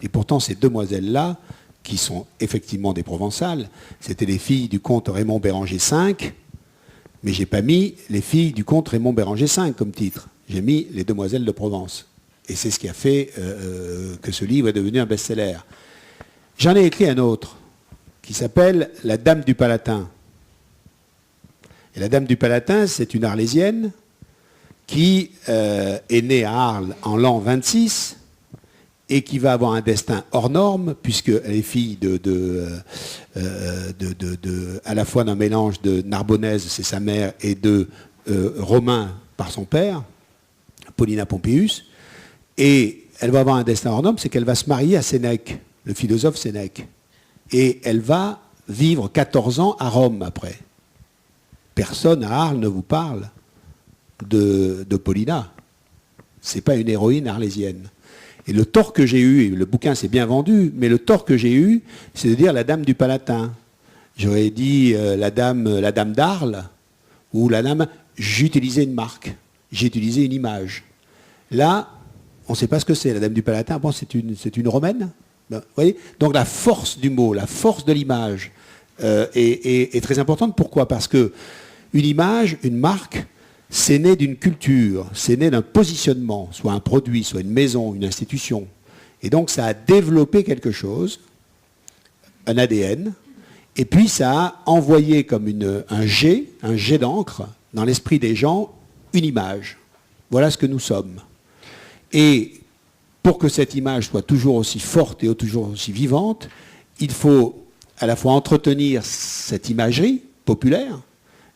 Et pourtant ces demoiselles-là, qui sont effectivement des Provençales. C'était les filles du comte Raymond Béranger V, mais je n'ai pas mis les filles du comte Raymond Béranger V comme titre. J'ai mis les Demoiselles de Provence. Et c'est ce qui a fait que ce livre est devenu un best-seller. J'en ai écrit un autre qui s'appelle La Dame du Palatin. Et la Dame du Palatin, c'est une Arlésienne qui est née à Arles en l'an 26 et qui va avoir un destin hors norme, puisqu'elle est fille à la fois d'un mélange de Narbonnaise, c'est sa mère, et de Romain par son père, Paulina Pompeius. Et elle va avoir un destin hors norme, c'est qu'elle va se marier à Sénèque, le philosophe Sénèque. Et elle va vivre 14 ans à Rome après. Personne à Arles ne vous parle de Paulina. Ce n'est pas une héroïne arlésienne. Et le tort que j'ai eu, et le bouquin s'est bien vendu, mais le tort que j'ai eu, c'est de dire la Dame du Palatin. J'aurais dit la dame d'Arles, ou la dame... J'ai utilisé une marque, j'ai utilisé une image. Là, on ne sait pas ce que c'est, la Dame du Palatin. Bon, c'est une romaine. Ben, vous voyez, donc la force du mot, la force de l'image est très importante. Pourquoi? Parce que une image, une marque, c'est né d'une culture, c'est né d'un positionnement, soit un produit, soit une maison, une institution. Et donc ça a développé quelque chose, un ADN, et puis ça a envoyé comme un jet d'encre dans l'esprit des gens, une image. Voilà ce que nous sommes. Et pour que cette image soit toujours aussi forte et toujours aussi vivante, il faut à la fois entretenir cette imagerie populaire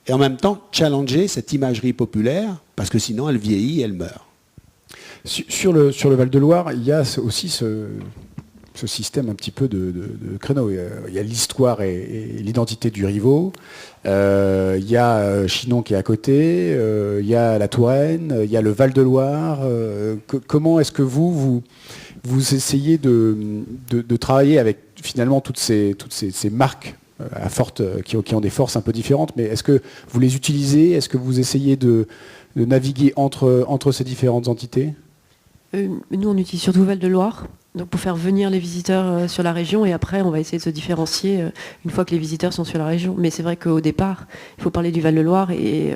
et en même temps challenger cette imagerie populaire, parce que sinon elle vieillit et elle meurt. Sur le Val-de-Loire, il y a aussi ce système un petit peu de créneau. Il y a l'histoire et l'identité du Rivaux, il y a Chinon qui est à côté, il y a la Touraine, il y a le Val-de-Loire. Comment est-ce que vous essayez de travailler avec finalement toutes ces marques à forte, qui ont des forces un peu différentes, mais est-ce que vous les utilisez? Est-ce que vous essayez de naviguer entre ces différentes entités? Nous, on utilise surtout Val-de-Loire, donc pour faire venir les visiteurs sur la région, et après, on va essayer de se différencier une fois que les visiteurs sont sur la région. Mais c'est vrai qu'au départ, il faut parler du Val-de-Loire, et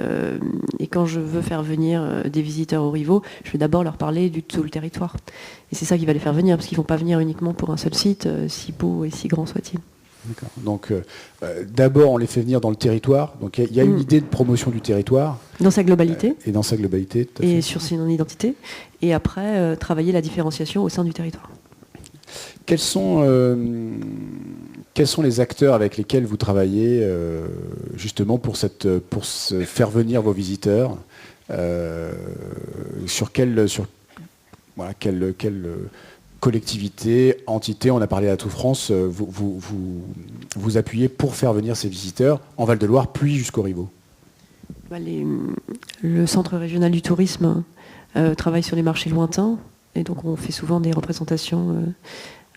quand je veux faire venir des visiteurs aux Rivaux, je vais d'abord leur parler de tout le territoire. Et c'est ça qui va les faire venir, parce qu'ils ne vont pas venir uniquement pour un seul site, si beau et si grand soit-il. D'accord. Donc d'abord on les fait venir dans le territoire. Donc il y a une idée de promotion du territoire. Dans sa globalité. Et dans sa globalité. Tout à et fait. sur son identité. Et après travailler la différenciation au sein du territoire. Quels sont les acteurs avec lesquels vous travaillez justement pour faire venir vos visiteurs sur quelle collectivité, entité, on a parlé à Tout France, vous appuyez pour faire venir ces visiteurs en Val-de-Loire, puis jusqu'aux Rivaux? Le Centre régional du tourisme travaille sur les marchés lointains, et donc on fait souvent des représentations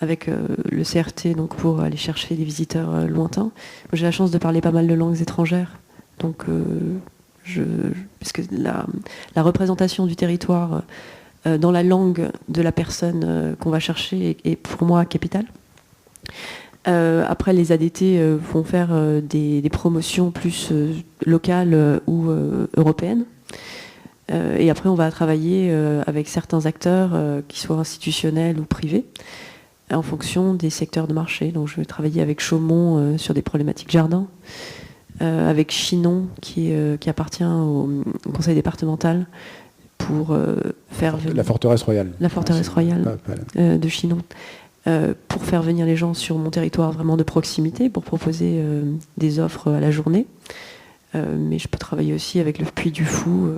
avec le CRT donc pour aller chercher des visiteurs lointains. Moi, j'ai la chance de parler pas mal de langues étrangères, donc puisque la représentation du territoire dans la langue de la personne qu'on va chercher est pour moi capitale. Après, les ADT vont faire des promotions plus locales ou européennes. Et après, on va travailler avec certains acteurs, qui soient institutionnels ou privés, en fonction des secteurs de marché. Donc, je vais travailler avec Chaumont sur des problématiques jardins, avec Chinon, qui appartient au conseil départemental, pour faire venir... La forteresse royale. La forteresse royale de Chinon. Pour faire venir les gens sur mon territoire vraiment de proximité, pour proposer des offres à la journée. Mais je peux travailler aussi avec le Puy du Fou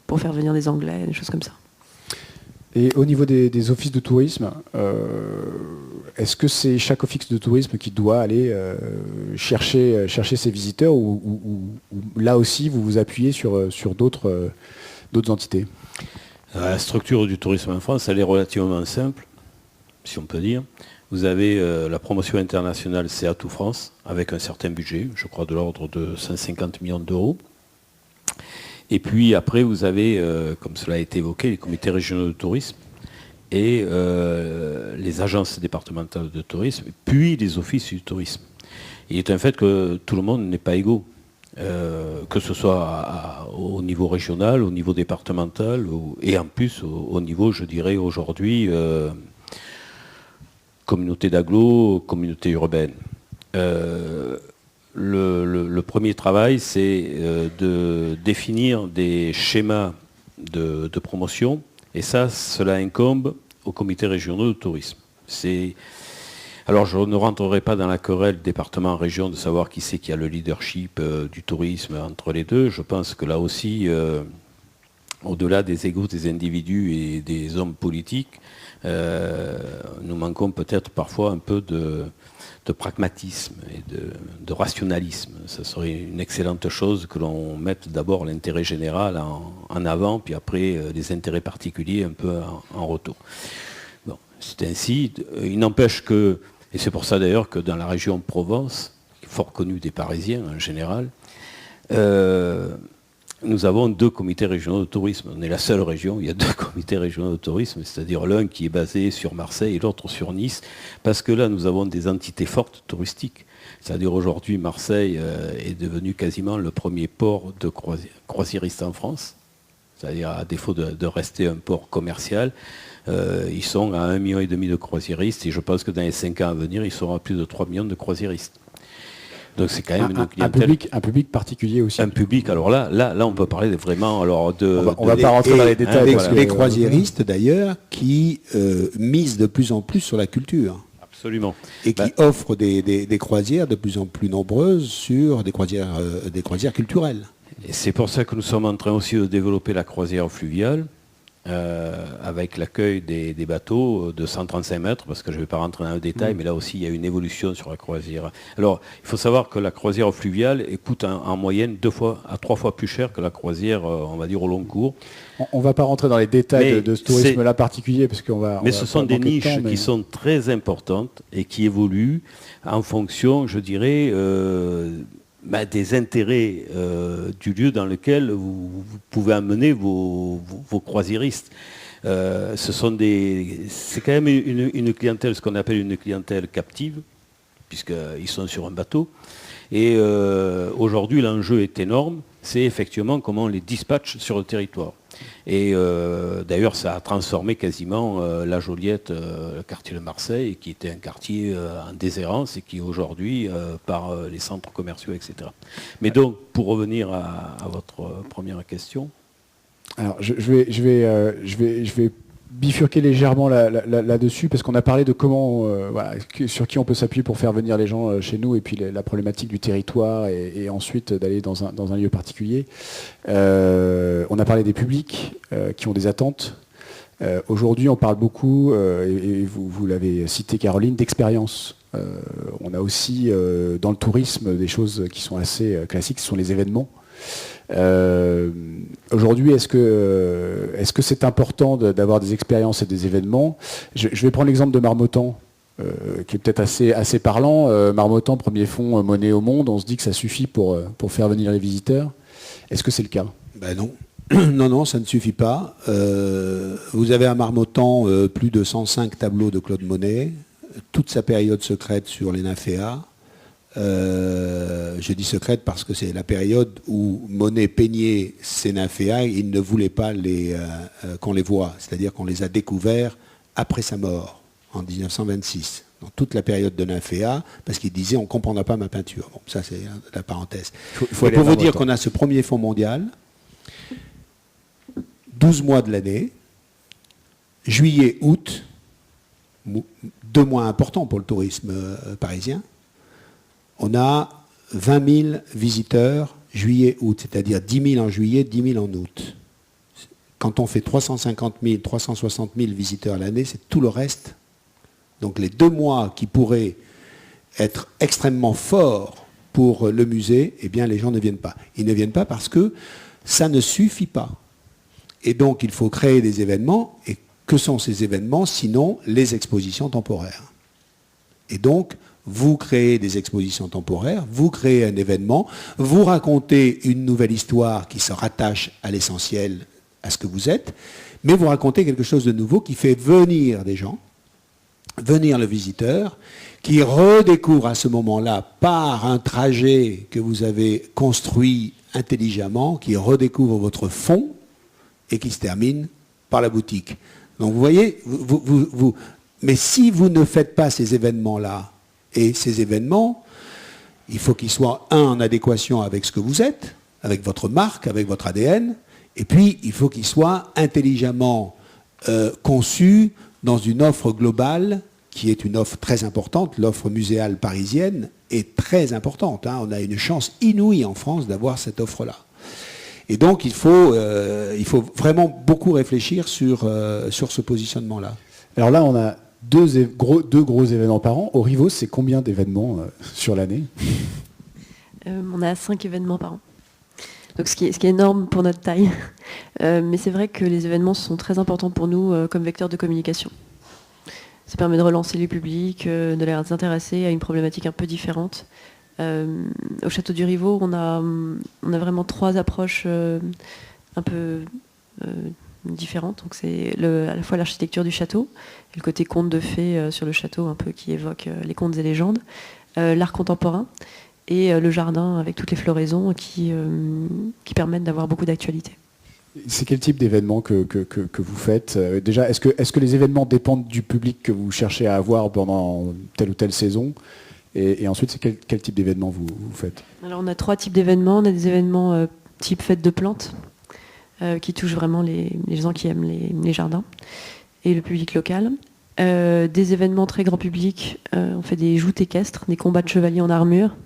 pour faire venir des Anglais, des choses comme ça. Et au niveau des offices de tourisme, est-ce que c'est chaque office de tourisme qui doit aller chercher ses visiteurs ou là aussi vous vous appuyez sur d'autres entités? La structure du tourisme en France, elle est relativement simple, si on peut dire. Vous avez la promotion internationale CA Tout France, avec un certain budget, je crois de l'ordre de 150 millions d'euros. Et puis après, vous avez, comme cela a été évoqué, les comités régionaux de tourisme, et les agences départementales de tourisme, puis les offices du tourisme. Il est un fait que tout le monde n'est pas égaux, que ce soit au niveau régional, au niveau départemental, et en plus au niveau, je dirais aujourd'hui, communauté d'agglo, communauté urbaine. Le premier travail, c'est de définir des schémas de promotion, et cela incombe aux comités régionaux de tourisme. Alors je ne rentrerai pas dans la querelle département-région de savoir qui c'est qui a le leadership du tourisme entre les deux. Je pense que là aussi, au-delà des égos des individus et des hommes politiques, nous manquons peut-être parfois un peu de pragmatisme et de rationalisme. Ce serait une excellente chose que l'on mette d'abord l'intérêt général en avant, puis après les intérêts particuliers un peu en retour. Bon, c'est ainsi. Il n'empêche que, et c'est pour ça d'ailleurs que dans la région Provence, fort connue des Parisiens en général, nous avons 2 comités régionaux de tourisme. On est la seule région où il y a 2 comités régionaux de tourisme, c'est-à-dire l'un qui est basé sur Marseille et l'autre sur Nice, parce que là, nous avons des entités fortes touristiques. C'est-à-dire aujourd'hui, Marseille est devenu quasiment le premier port de croisiériste en France. C'est-à-dire, à défaut de rester un port commercial, ils sont à 1,5 million de croisiéristes, et je pense que dans les 5 ans à venir, ils seront à plus de 3 millions de croisiéristes. Donc c'est quand même une clientèle. Un public particulier aussi. Un public, alors là on peut parler vraiment de... On va pas rentrer dans les détails. Avec les croisiéristes d'ailleurs qui misent de plus en plus sur la culture. Absolument. Et qui offrent des croisières de plus en plus nombreuses sur des croisières culturelles. Et c'est pour ça que nous sommes en train aussi de développer la croisière fluviale, avec l'accueil des bateaux de 135 mètres, parce que je ne vais pas rentrer dans le détail, mais là aussi il y a une évolution sur la croisière. Alors il faut savoir que la croisière fluviale coûte en moyenne 2 à 3 fois plus cher que la croisière, on va dire, au long cours. On ne va pas rentrer dans les détails de ce tourisme-là particulier, parce qu'on va... Mais ce sont des niches qui sont très importantes et qui évoluent en fonction, je dirais, des intérêts du lieu dans lequel vous pouvez amener vos croisiéristes. C'est quand même une clientèle, ce qu'on appelle une clientèle captive, puisqu'ils sont sur un bateau. Et aujourd'hui, l'enjeu est énorme. C'est effectivement comment on les dispatche sur le territoire. Et d'ailleurs, ça a transformé quasiment la Joliette, le quartier de Marseille, qui était un quartier en déshérence et qui aujourd'hui, par les centres commerciaux, etc. Mais donc, pour revenir à votre première question. Alors, je vais bifurquer légèrement là-dessus, parce qu'on a parlé de comment, sur qui on peut s'appuyer pour faire venir les gens chez nous, et puis la problématique du territoire, et ensuite d'aller dans un lieu particulier. On a parlé des publics qui ont des attentes. Aujourd'hui, on parle beaucoup, et vous l'avez cité, Caroline, d'expérience. On a aussi dans le tourisme des choses qui sont assez classiques, ce sont les événements. Aujourd'hui, est-ce que c'est important d'avoir des expériences et des événements ? Je vais prendre l'exemple de Marmottan, qui est peut-être assez parlant. Marmottan, premier fonds monnaie au monde, on se dit que ça suffit pour faire venir les visiteurs. Est-ce que c'est le cas ? Ben non. Non, ça ne suffit pas. Vous avez à Marmottan plus de 105 tableaux de Claude Monet, toute sa période secrète sur les nymphéas. Je dis secrète parce que c'est la période où Monet peignait ses nymphéas, il ne voulait pas qu'on les voie, c'est-à-dire qu'on les a découverts après sa mort, en 1926, dans toute la période de nymphéas, parce qu'il disait on ne comprendra pas ma peinture. Bon, ça c'est la parenthèse. Faut pour vous dire qu'on a ce premier fonds mondial, 12 mois de l'année, juillet, août, 2 mois importants pour le tourisme parisien. On a 20 000 visiteurs juillet-août, c'est-à-dire 10 000 en juillet, 10 000 en août. Quand on fait 350 000, 360 000 visiteurs l'année, c'est tout le reste. Donc les 2 mois qui pourraient être extrêmement forts pour le musée, eh bien les gens ne viennent pas. Ils ne viennent pas parce que ça ne suffit pas. Et donc il faut créer des événements. Et que sont ces événements sinon les expositions temporaires ? Et donc, vous créez des expositions temporaires, vous créez un événement, vous racontez une nouvelle histoire qui se rattache à l'essentiel, à ce que vous êtes, Mais vous racontez quelque chose de nouveau qui fait venir des gens, venir le visiteur, qui redécouvre à ce moment-là, par un trajet que vous avez construit intelligemment, qui redécouvre votre fond et qui se termine par la boutique. Donc vous voyez, mais si vous ne faites pas ces événements-là, et ces événements, il faut qu'ils soient, en adéquation avec ce que vous êtes, avec votre marque, avec votre ADN, et puis il faut qu'ils soient intelligemment conçus dans une offre globale qui est une offre très importante. L'offre muséale parisienne est très importante. Hein. On a une chance inouïe en France d'avoir cette offre-là. Et donc il faut vraiment beaucoup réfléchir sur ce positionnement-là. Alors là, on a deux gros événements par an. Au Rivos, c'est combien d'événements sur l'année ? On a 5 événements par an. Donc ce qui est énorme pour notre taille. Mais c'est vrai que les événements sont très importants pour nous comme vecteur de communication. Ça permet de relancer les publics, de les intéresser à une problématique un peu différente. Au Château du Rivaux, on a vraiment 3 approches un peu différentes. Donc c'est à la fois l'architecture du château, et le côté conte de fées sur le château, un peu qui évoque les contes et légendes, l'art contemporain, et le jardin avec toutes les floraisons qui permettent d'avoir beaucoup d'actualité. C'est quel type d'événement que vous faites ? Déjà, est-ce que les événements dépendent du public que vous cherchez à avoir pendant telle ou telle saison ? Et ensuite, c'est quel type d'événement vous faites ? Alors, on a 3 types d'événements. On a des événements type fête de plantes, qui touchent vraiment les gens qui aiment les jardins, et le public local. Des événements très grand public. On fait des joutes équestres, des combats de chevaliers en armure.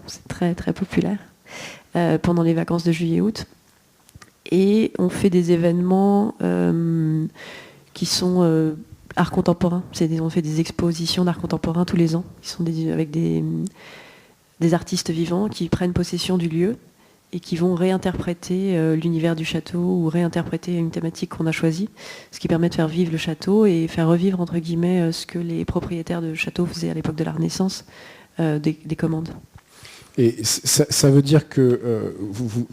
C'est très, très populaire. Pendant les vacances de juillet-août. Et on fait des événements qui sont art contemporain. On fait des expositions d'art contemporain tous les ans, qui sont avec des artistes vivants qui prennent possession du lieu et qui vont réinterpréter l'univers du château ou réinterpréter une thématique qu'on a choisie, ce qui permet de faire vivre le château et faire revivre, entre guillemets, ce que les propriétaires de châteaux faisaient à l'époque de la Renaissance, des commandes. Et ça veut dire que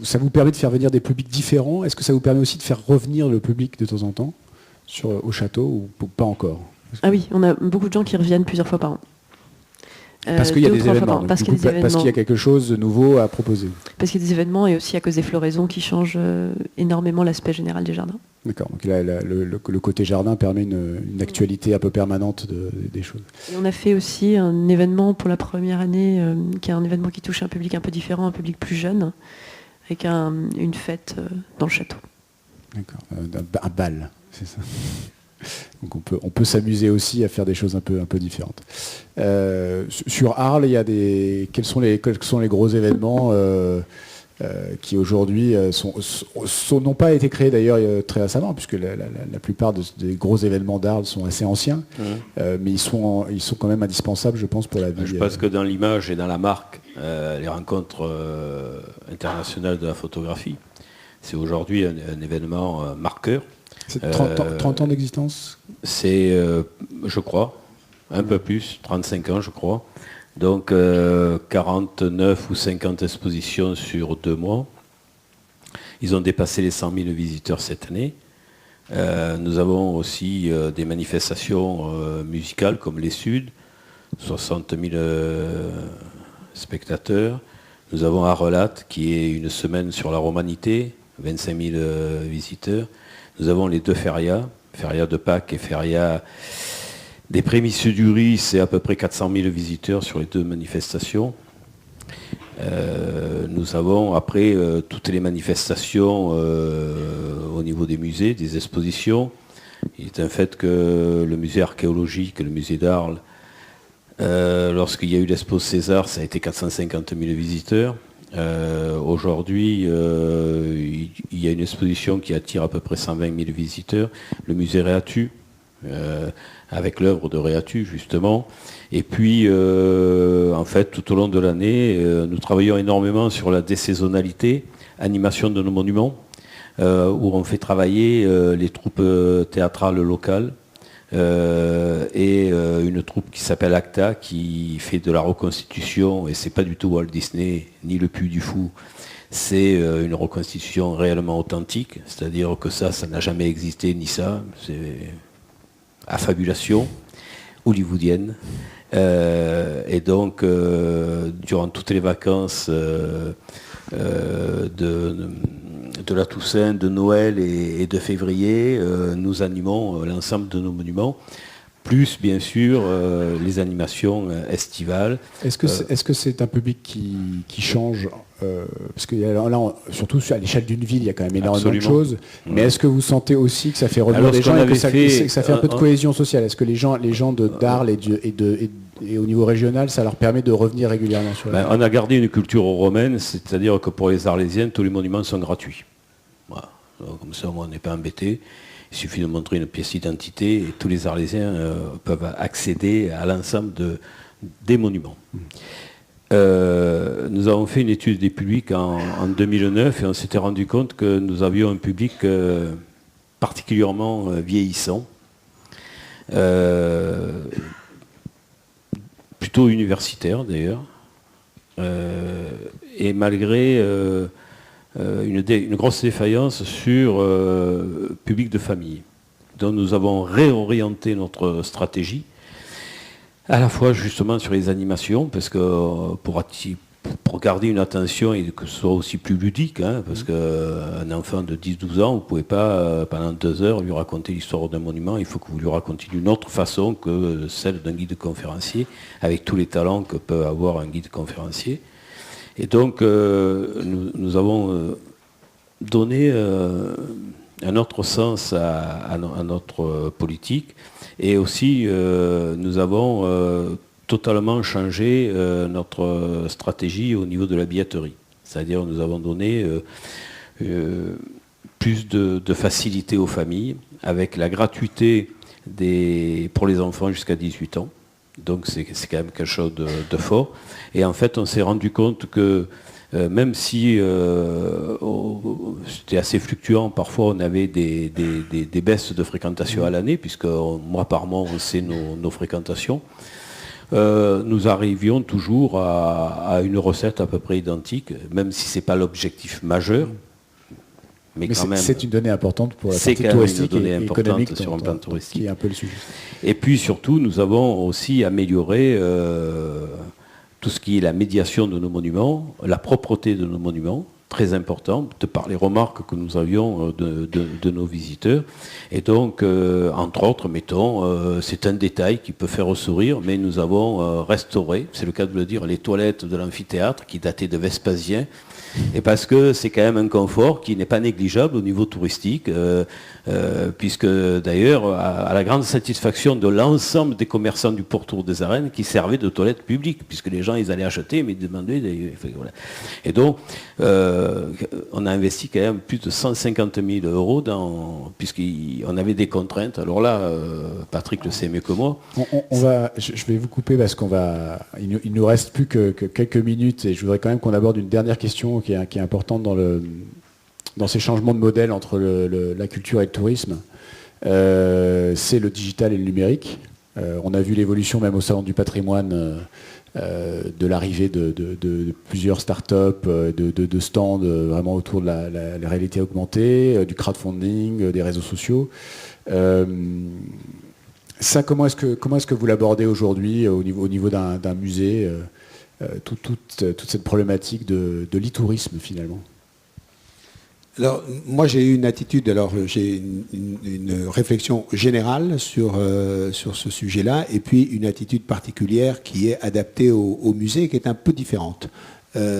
ça vous permet de faire venir des publics différents. Est-ce que ça vous permet aussi de faire revenir le public de temps en temps au château ou pas encore ? Ah oui, on a beaucoup de gens qui reviennent plusieurs fois par an. Parce qu'il y a des événements. Parce qu'il y a quelque chose de nouveau à proposer. Parce qu'il y a des événements et aussi à cause des floraisons qui changent énormément l'aspect général des jardins. D'accord. Donc là, le côté jardin permet une actualité un peu permanente des choses. Et on a fait aussi un événement pour la première année, qui est un événement qui touche un public un peu différent, un public plus jeune, avec une fête dans le château. D'accord. Un bal, c'est ça. Donc on peut s'amuser aussi à faire des choses un peu différentes. Sur Arles, quels sont les gros événements qui aujourd'hui n'ont pas été créés d'ailleurs très récemment, puisque la plupart des gros événements d'Arles sont assez anciens, mais ils sont quand même indispensables, je pense, pour la vie. Je pense que dans l'image et dans la marque, les rencontres internationales de la photographie, c'est aujourd'hui un événement marqueur. C'est 30 ans d'existence ? C'est, je crois, un peu plus, 35 ans je crois. Donc 49 ou 50 expositions sur 2 mois. Ils ont dépassé les 100 000 visiteurs cette année. Nous avons aussi des manifestations musicales comme les Suds, 60 000 spectateurs. Nous avons Arelat qui est une semaine sur la romanité, 25 000 visiteurs. Nous avons les 2 férias, Feria de Pâques et Feria des Prémices du Riz, c'est à peu près 400 000 visiteurs sur les 2 manifestations. Nous avons après toutes les manifestations au niveau des musées, des expositions. Il est un fait que le musée archéologique, le musée d'Arles, lorsqu'il y a eu l'Expo César, ça a été 450 000 visiteurs. Aujourd'hui, il y a une exposition qui attire à peu près 120 000 visiteurs, le musée Réatu, avec l'œuvre de Réatu justement. Et puis, en fait, tout au long de l'année, nous travaillons énormément sur la désaisonnalité, animation de nos monuments, où on fait travailler les troupes théâtrales locales, et une troupe qui s'appelle Acta qui fait de la reconstitution, et c'est pas du tout Walt Disney ni le Puy du Fou, c'est une reconstitution réellement authentique, c'est-à-dire que ça n'a jamais existé, ni ça, c'est affabulation hollywoodienne. Et donc, durant toutes les vacances de la Toussaint, de Noël et de février, nous animons l'ensemble de nos monuments, plus bien sûr les animations estivales. Est-ce que c'est un public qui change parce que là, surtout à l'échelle d'une ville, il y a quand même énormément de choses. Mais est-ce que vous sentez aussi que ça fait revenir des gens et que ça fait un peu de cohésion sociale? Est-ce que les gens d'Arles et au niveau régional, ça leur permet de revenir régulièrement sur la ville? On a gardé une culture romaine, c'est-à-dire que pour les Arlésiens, tous les monuments sont gratuits. Voilà. Donc, comme ça, on n'est pas embêté. Il suffit de montrer une pièce d'identité et tous les Arlésiens peuvent accéder à l'ensemble des monuments. Nous avons fait une étude des publics en 2009 et on s'était rendu compte que nous avions un public particulièrement vieillissant, plutôt universitaire d'ailleurs, et malgré une grosse défaillance sur public de famille. Donc nous avons réorienté notre stratégie, à la fois justement sur les animations, parce que pour garder une attention et que ce soit aussi plus ludique, hein, parce qu'un enfant de 10-12 ans, vous ne pouvez pas pendant 2 heures lui raconter l'histoire d'un monument, il faut que vous lui racontiez d'une autre façon que celle d'un guide conférencier, avec tous les talents que peut avoir un guide conférencier. Et donc nous avons donné un autre sens à notre politique, et aussi nous avons totalement changé notre stratégie au niveau de la billetterie. C'est-à-dire nous avons donné plus de facilité aux familles, avec la gratuité pour les enfants jusqu'à 18 ans. Donc c'est quand même quelque chose de fort. Et en fait, on s'est rendu compte que même si c'était assez fluctuant, parfois on avait des baisses de fréquentation à l'année, puisque mois par mois on sait nos fréquentations, nous arrivions toujours à une recette à peu près identique, même si ce n'est pas l'objectif majeur. Mais quand même, c'est une donnée importante pour la partie touristique et économique sur un plan touristique. Qui est un peu le sujet. Et puis surtout, nous avons aussi amélioré tout ce qui est la médiation de nos monuments, la propreté de nos monuments, très important, de par les remarques que nous avions de nos visiteurs. Et donc, entre autres, mettons, c'est un détail qui peut faire sourire, mais nous avons restauré, c'est le cas de le dire, les toilettes de l'amphithéâtre qui dataient de Vespasien, et parce que c'est quand même un confort qui n'est pas négligeable au niveau touristique, puisque d'ailleurs, à la grande satisfaction de l'ensemble des commerçants du pourtour des Arènes qui servaient de toilettes publiques, puisque les gens, ils allaient acheter, mais ils demandaient... Voilà. Et donc, on a investi quand même plus de 150 000 euros puisqu'on avait des contraintes. Alors là, Patrick le sait mieux que moi. Je vais vous couper parce il nous reste plus que quelques minutes, et je voudrais quand même qu'on aborde une dernière question qui est importante dans ces changements de modèle entre la culture et le tourisme. C'est le digital et le numérique. On a vu l'évolution même au Salon du patrimoine de l'arrivée de plusieurs startups, de stands vraiment autour de la réalité augmentée, du crowdfunding, des réseaux sociaux. Ça, comment est-ce que vous l'abordez aujourd'hui au niveau d'un musée, toute cette problématique de l'e-tourisme finalement? Alors, moi j'ai eu une attitude, j'ai une réflexion générale sur ce sujet-là, et puis une attitude particulière qui est adaptée au musée, qui est un peu différente.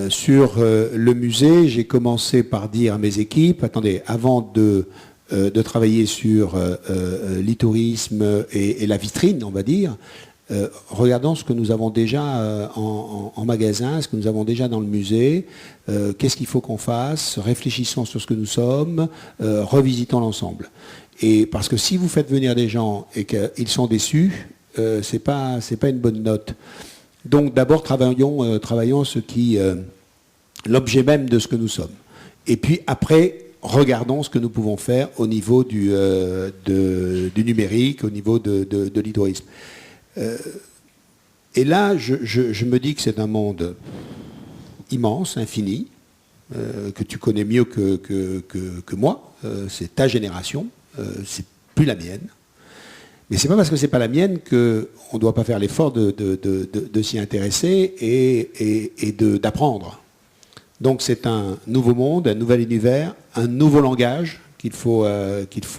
Sur le musée, j'ai commencé par dire à mes équipes, attendez, avant de travailler sur l'e-tourisme et la vitrine, on va dire, regardons ce que nous avons déjà en magasin, ce que nous avons déjà dans le musée, qu'est-ce qu'il faut qu'on fasse, réfléchissons sur ce que nous sommes, revisitons l'ensemble. Et parce que si vous faites venir des gens et qu'ils sont déçus, c'est pas une bonne note. Donc d'abord travaillons ce qui l'objet même de ce que nous sommes. Et puis après, regardons ce que nous pouvons faire au niveau du numérique, au niveau de l'e-tourisme. Et là, je me dis que c'est un monde immense, infini. que tu connais mieux que moi. C'est ta génération, c'est plus la mienne. Mais c'est pas parce que c'est pas la mienne qu'on ne doit pas faire l'effort de s'y intéresser et d'apprendre. Donc c'est un nouveau monde, un nouvel univers, un nouveau langage qu'il faut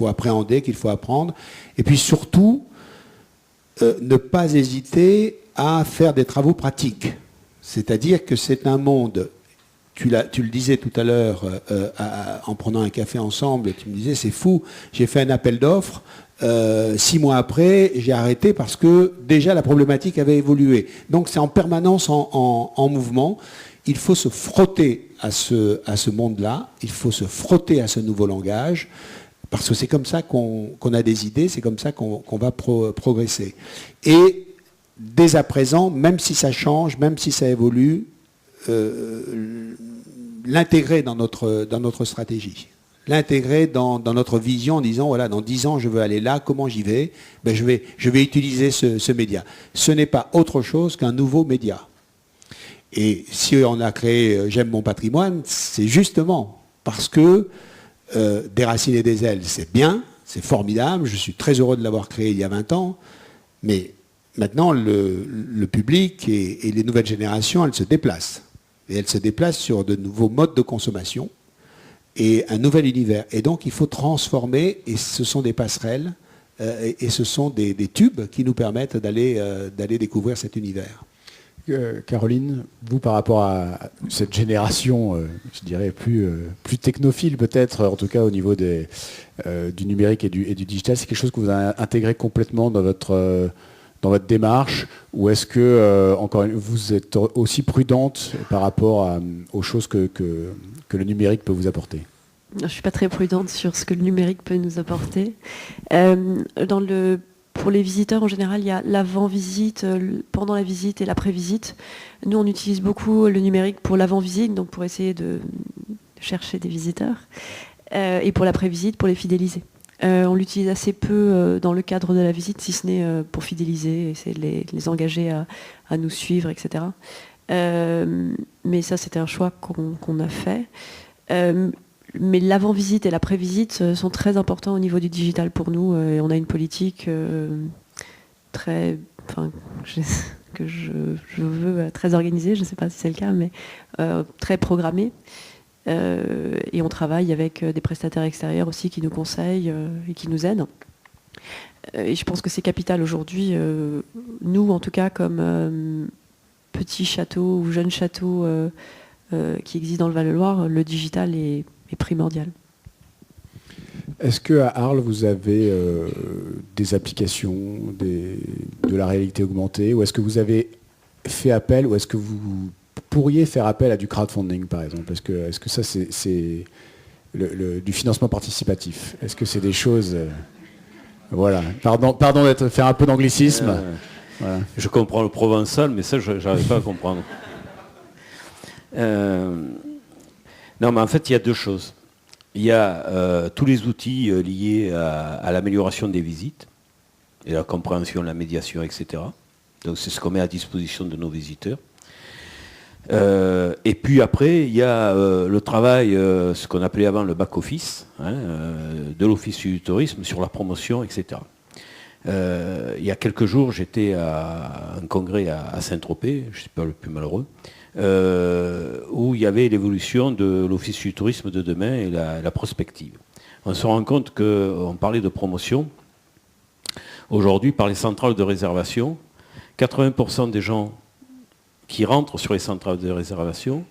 appréhender, qu'il faut apprendre. Et puis surtout, ne pas hésiter à faire des travaux pratiques. C'est-à-dire que c'est un monde, tu le disais tout à l'heure en prenant un café ensemble, tu me disais c'est fou, j'ai fait un appel d'offres, 6 mois après j'ai arrêté parce que déjà la problématique avait évolué. Donc c'est en permanence en mouvement. Il faut se frotter à ce monde-là, il faut se frotter à ce nouveau langage, parce que c'est comme ça qu'on a des idées, c'est comme ça qu'on va progresser. Et dès à présent, même si ça change, même si ça évolue, l'intégrer dans notre stratégie, l'intégrer dans notre vision en disant, voilà, dans 10 ans, je veux aller là, comment j'y vais? Ben, je vais utiliser ce média. Ce n'est pas autre chose qu'un nouveau média. Et si on a créé J'aime mon patrimoine, c'est justement parce que Des racines et des ailes, c'est bien, c'est formidable, je suis très heureux de l'avoir créé il y a 20 ans, mais maintenant le public et les nouvelles générations, elles se déplacent. Et elles se déplacent sur de nouveaux modes de consommation et un nouvel univers. Et donc il faut transformer, et ce sont des passerelles, et ce sont des tubes qui nous permettent d'aller découvrir cet univers. Caroline, vous par rapport à cette génération, je dirais plus technophile peut-être, en tout cas au niveau du numérique et du digital, c'est quelque chose que vous avez intégré complètement dans votre démarche, ou est-ce que vous êtes aussi prudente par rapport aux choses que le numérique peut vous apporter? Je ne suis pas très prudente sur ce que le numérique peut nous apporter. Pour les visiteurs, en général, il y a l'avant-visite, pendant la visite et l'après-visite. Nous, on utilise beaucoup le numérique pour l'avant-visite, donc pour essayer de chercher des visiteurs, et pour l'après-visite, pour les fidéliser. On l'utilise assez peu dans le cadre de la visite, si ce n'est pour fidéliser, essayer de les engager à nous suivre, etc. Mais ça, c'était un choix qu'on a fait. Mais l'avant-visite et l'après-visite sont très importants au niveau du digital pour nous. Et on a une politique que je veux très organisée, je ne sais pas si c'est le cas, mais très programmée. Et on travaille avec des prestataires extérieurs aussi qui nous conseillent et qui nous aident. Et je pense que c'est capital aujourd'hui, nous en tout cas comme petit château ou jeune château qui existe dans le Val-de-Loire, le digital est primordial. Est-ce qu'à Arles, vous avez des applications, de la réalité augmentée, ou est-ce que vous avez fait appel, ou est-ce que vous pourriez faire appel à du crowdfunding, par exemple? Est-ce que ça, c'est du financement participatif? Est-ce que c'est des choses... voilà. Pardon d'être faire un peu d'anglicisme. Voilà. Je comprends le provençal, mais ça, je n'arrive pas à comprendre. Non, mais en fait, il y a deux choses. Il y a tous les outils liés à l'amélioration des visites, et la compréhension, la médiation, etc. Donc c'est ce qu'on met à disposition de nos visiteurs. Et puis après, il y a le travail, ce qu'on appelait avant le back-office, de l'Office du tourisme sur la promotion, etc. Il y a quelques jours, j'étais à un congrès à Saint-Tropez, je ne suis pas le plus malheureux, où il y avait l'évolution de l'Office du tourisme de demain et la prospective. On se rend compte qu'on parlait de promotion. Aujourd'hui, par les centrales de réservation, 80% des gens qui rentrent sur les centrales de réservation,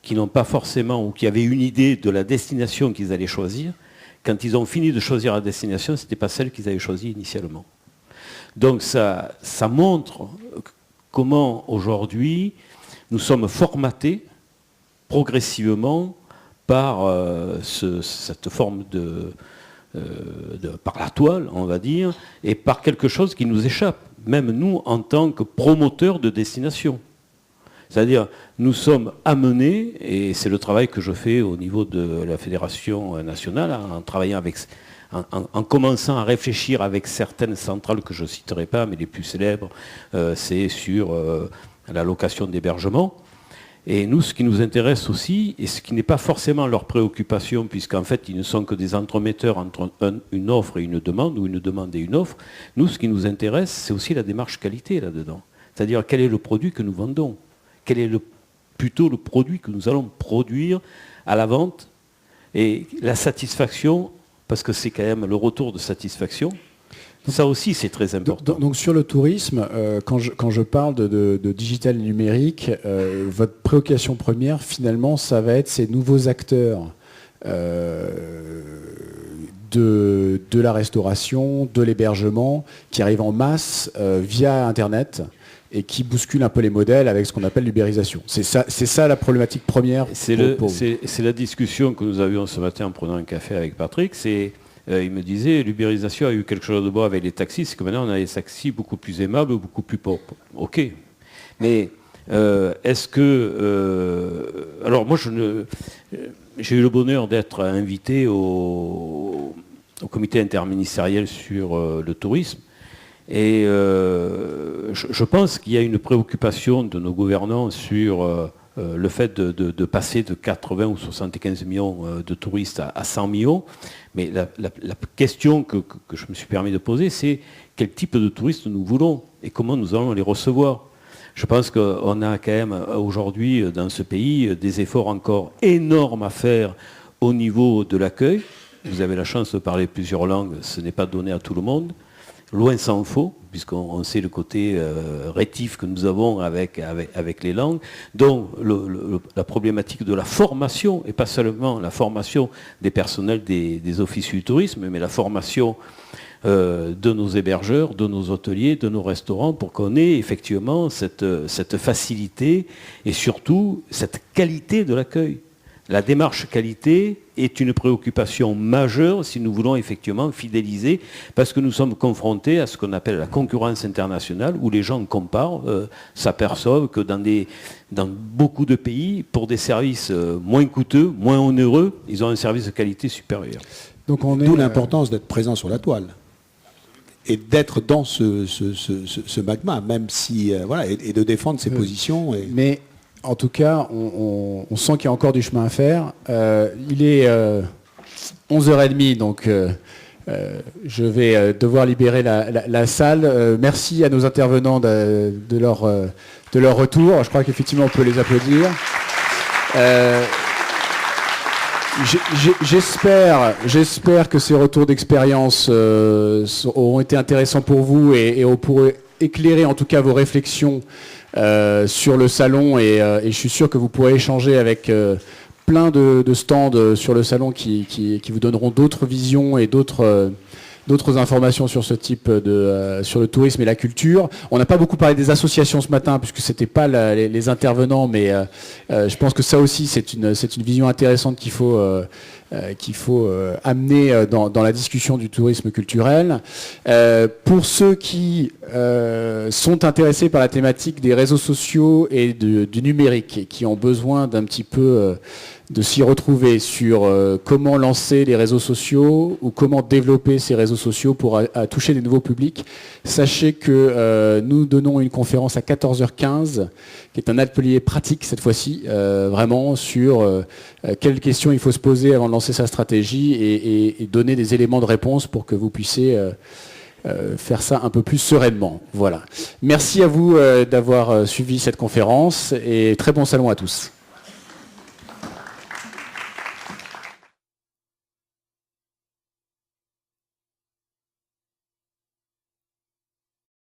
qui n'ont pas forcément, ou qui avaient une idée de la destination qu'ils allaient choisir, quand ils ont fini de choisir la destination, ce n'était pas celle qu'ils avaient choisie initialement. Donc ça montre comment aujourd'hui nous sommes formatés progressivement par cette forme par la toile, on va dire, et par quelque chose qui nous échappe, même nous en tant que promoteurs de destination. C'est-à-dire, nous sommes amenés, et c'est le travail que je fais au niveau de la Fédération nationale, en travaillant en commençant à réfléchir avec certaines centrales que je ne citerai pas, mais les plus célèbres, c'est sur la location d'hébergement. Et nous, ce qui nous intéresse aussi, et ce qui n'est pas forcément leur préoccupation, puisqu'en fait, ils ne sont que des entremetteurs entre une offre et une demande, ou une demande et une offre, nous, ce qui nous intéresse, c'est aussi la démarche qualité là-dedans. C'est-à-dire, quel est le produit que nous vendons? Quel est plutôt le produit que nous allons produire à la vente? Et la satisfaction, parce que c'est quand même le retour de satisfaction, ça aussi, c'est très important. Donc sur le tourisme, quand je parle de digital numérique, votre préoccupation première, finalement, ça va être ces nouveaux acteurs de la restauration, de l'hébergement, qui arrivent en masse via Internet et qui bousculent un peu les modèles avec ce qu'on appelle l'ubérisation. C'est ça la problématique première. C'est la discussion que nous avions ce matin en prenant un café avec Patrick. Il me disait, l'ubérisation a eu quelque chose de bon avec les taxis, c'est que maintenant on a des taxis beaucoup plus aimables, beaucoup plus pauvres. Ok. Mais est-ce que... alors moi, j'ai eu le bonheur d'être invité au comité interministériel sur le tourisme. Et je pense qu'il y a une préoccupation de nos gouvernants sur le fait de passer de 80 ou 75 millions de touristes à 100 millions. Mais la question que je me suis permis de poser, c'est quel type de touristes nous voulons et comment nous allons les recevoir. Je pense qu'on a quand même aujourd'hui dans ce pays des efforts encore énormes à faire au niveau de l'accueil. Vous avez la chance de parler plusieurs langues, ce n'est pas donné à tout le monde. Loin s'en faut, puisqu'on sait le côté rétif que nous avons avec les langues. Donc la problématique de la formation, et pas seulement la formation des personnels des offices du tourisme, mais la formation de nos hébergeurs, de nos hôteliers, de nos restaurants, pour qu'on ait effectivement cette facilité et surtout cette qualité de l'accueil. La démarche qualité est une préoccupation majeure si nous voulons effectivement fidéliser, parce que nous sommes confrontés à ce qu'on appelle la concurrence internationale, où les gens comparent, s'aperçoivent que dans beaucoup de pays, pour des services moins coûteux, moins onéreux, ils ont un service de qualité supérieur. D'où l'importance d'être présent sur la toile. Et d'être dans ce magma, même si... voilà, et de défendre ses positions. Mais... En tout cas, on sent qu'il y a encore du chemin à faire. Il est 11h30, donc je vais devoir libérer la salle. Merci à nos intervenants de leur retour. Je crois qu'effectivement, on peut les applaudir. J'espère que ces retours d'expérience auront été intéressants pour vous et pour éclairer en tout cas vos réflexions sur le salon et je suis sûr que vous pourrez échanger avec plein de stands sur le salon qui vous donneront d'autres visions et d'autres informations sur ce type sur le tourisme et la culture. On n'a pas beaucoup parlé des associations ce matin puisque c'était pas les intervenants, mais je pense que ça aussi c'est une vision intéressante qu'il faut amener dans la discussion du tourisme culturel. Pour ceux qui sont intéressés par la thématique des réseaux sociaux et du numérique et qui ont besoin d'un petit peu de s'y retrouver sur comment lancer les réseaux sociaux ou comment développer ces réseaux sociaux pour toucher des nouveaux publics, sachez que nous donnons une conférence à 14h15 qui est un atelier pratique cette fois-ci, vraiment sur quelles questions il faut se poser avant de lancer sa stratégie et donner des éléments de réponse pour que vous puissiez faire ça un peu plus sereinement. Voilà. Merci à vous d'avoir suivi cette conférence et très bon salon à tous.